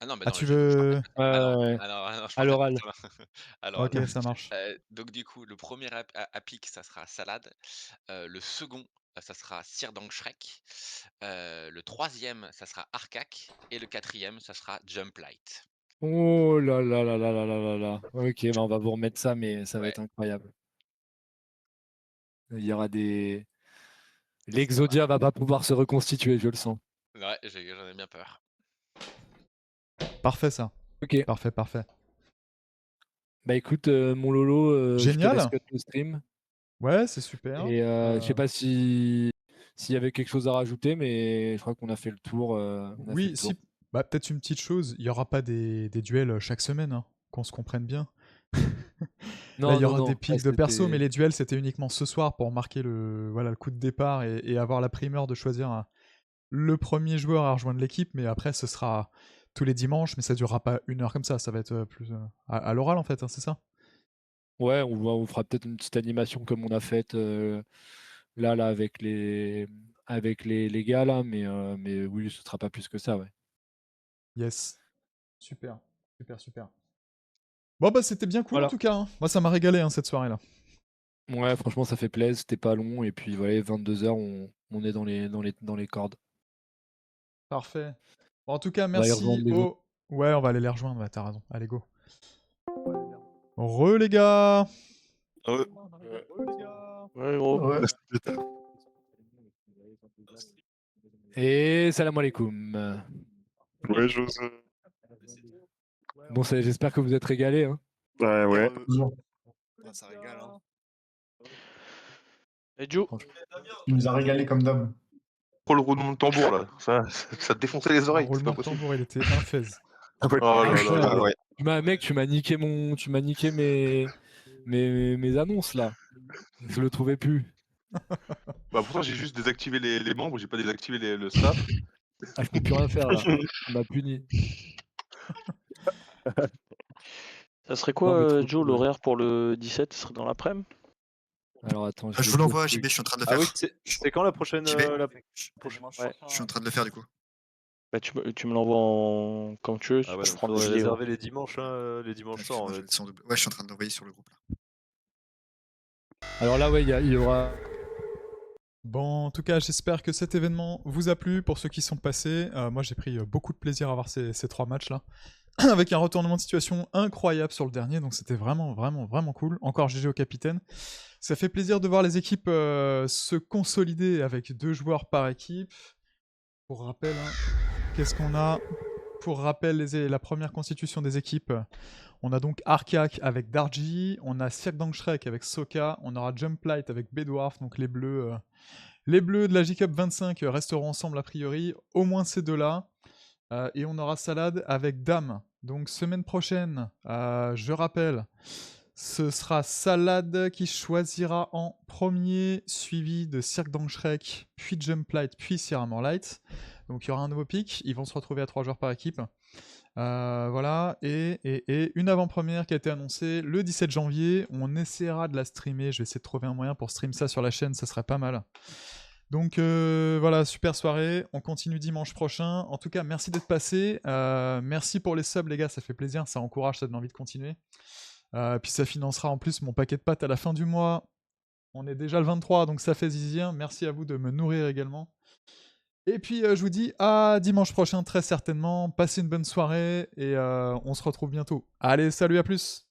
Ah non, mais Ah, non, tu veux... À l'oral. Ok, ça marche. Donc du coup, le premier à pique, ça sera Salade. Le second, ça sera Sirdang Shrek. Le troisième, ça sera Arkak. Et le quatrième, ça sera Jump Light. Oh là là là là là là là là. Ok, on va vous remettre ça, mais ça va être incroyable. Il y aura des... L'Exodia va pas pouvoir se reconstituer, je le sens. Ouais, j'en ai bien peur. Parfait ça. Ok. Parfait. Bah écoute, mon Lolo, génial. je te laisse cut le stream. Ouais, c'est super. Et je sais pas s'il y avait quelque chose à rajouter, mais je crois qu'on a fait le tour. Oui, si. Bah, peut-être une petite chose, il n'y aura pas des duels chaque semaine, hein, qu'on se comprenne bien. Non, là, il y aura des pics de perso, c'était- mais les duels, c'était uniquement ce soir pour marquer le coup de départ et avoir la primeur de choisir le premier joueur à rejoindre l'équipe. Mais après, ce sera tous les dimanches, mais ça durera pas 1 heure comme ça. Ça va être plus à l'oral, en fait, hein, c'est ça? Ouais, on fera peut-être une petite animation comme on a faite là avec les gars là, mais oui, ce sera pas plus que ça, ouais. Yes. Super. Super. Bon, bah, c'était bien cool en Voilà. tout cas. Hein. Moi, ça m'a régalé hein, cette soirée-là. Ouais, franchement, ça fait plaisir, c'était pas long, et puis voilà, 22h, on est dans les cordes. Parfait. Bon, en tout cas, On va y merci rejoindre les autres. Ouais, on va aller les rejoindre, ouais, t'as raison. Allez, go. Re les gars. Ouais, gros. Ouais. Et salam alaikum. Ouais, j'ose. Bon, j'espère que vous êtes régalés. Hein. Ouais. Ça régale, hein. Et Joe, Il nous a régalé comme d'hab. Pour le roulement de tambour là, ça te défonçait les Le oreilles, c'est roulement pas de possible. tambour, il était infèse. Oh là là, ouais. Mec, tu m'as niqué mes annonces là. Je le trouvais plus. Bah pourtant j'ai juste désactivé les membres, j'ai pas désactivé le staff. Ah, je peux plus rien faire là. Tu m'as puni. ça serait quoi, Joe, l'horaire pour le 17? Ce serait dans l'après-midi? Alors attends, Je vous l'envoie, JB, je suis en train de le faire. Ah oui, c'est quand la prochaine JB, Ouais. je suis en train de le faire du coup. Bah, tu me l'envoies quand tu veux. Ah ouais, je donc prends le faudrait gilet. réserver les dimanches, hein, les dimanches soirs. Ouais, je suis en train de l'envoyer sur le groupe là. Alors là, ouais, il y aura. Bon, en tout cas, j'espère que cet événement vous a plu pour ceux qui sont passés. Moi, j'ai pris beaucoup de plaisir à voir ces 3 matchs-là. Avec un retournement de situation incroyable sur le dernier, donc c'était vraiment cool. Encore GG au capitaine. Ça fait plaisir de voir les équipes se consolider avec 2 joueurs par équipe. Pour rappel, hein, qu'est-ce qu'on a? Pour rappel, la première constitution des équipes, on a donc Arcak avec Darji, on a Sirkdangshrek avec Soka, on aura Jumplight avec Bedwarf, donc les bleus de la J-Cup 25 resteront ensemble a priori, au moins ces deux-là. Et on aura Salad avec Dame. Donc semaine prochaine, je rappelle, ce sera Salad qui choisira en premier, suivi de Sirkdangshrek, puis Jumplight, puis Sierra Morlight. Donc il y aura un nouveau pick, ils vont se retrouver à 3 joueurs par équipe. Voilà, et une avant-première qui a été annoncée le 17 janvier. On essaiera de la streamer, je vais essayer de trouver un moyen pour stream ça sur la chaîne, ça serait pas mal. Donc voilà, super soirée, on continue dimanche prochain. En tout cas, merci d'être passé, merci pour les subs les gars, ça fait plaisir, ça encourage, ça donne envie de continuer. Puis ça financera en plus mon paquet de pâtes à la fin du mois. On est déjà le 23, donc ça fait zizir. Merci à vous de me nourrir également. Et puis je vous dis à dimanche prochain très certainement. Passez une bonne soirée et on se retrouve bientôt. Allez, salut, à plus.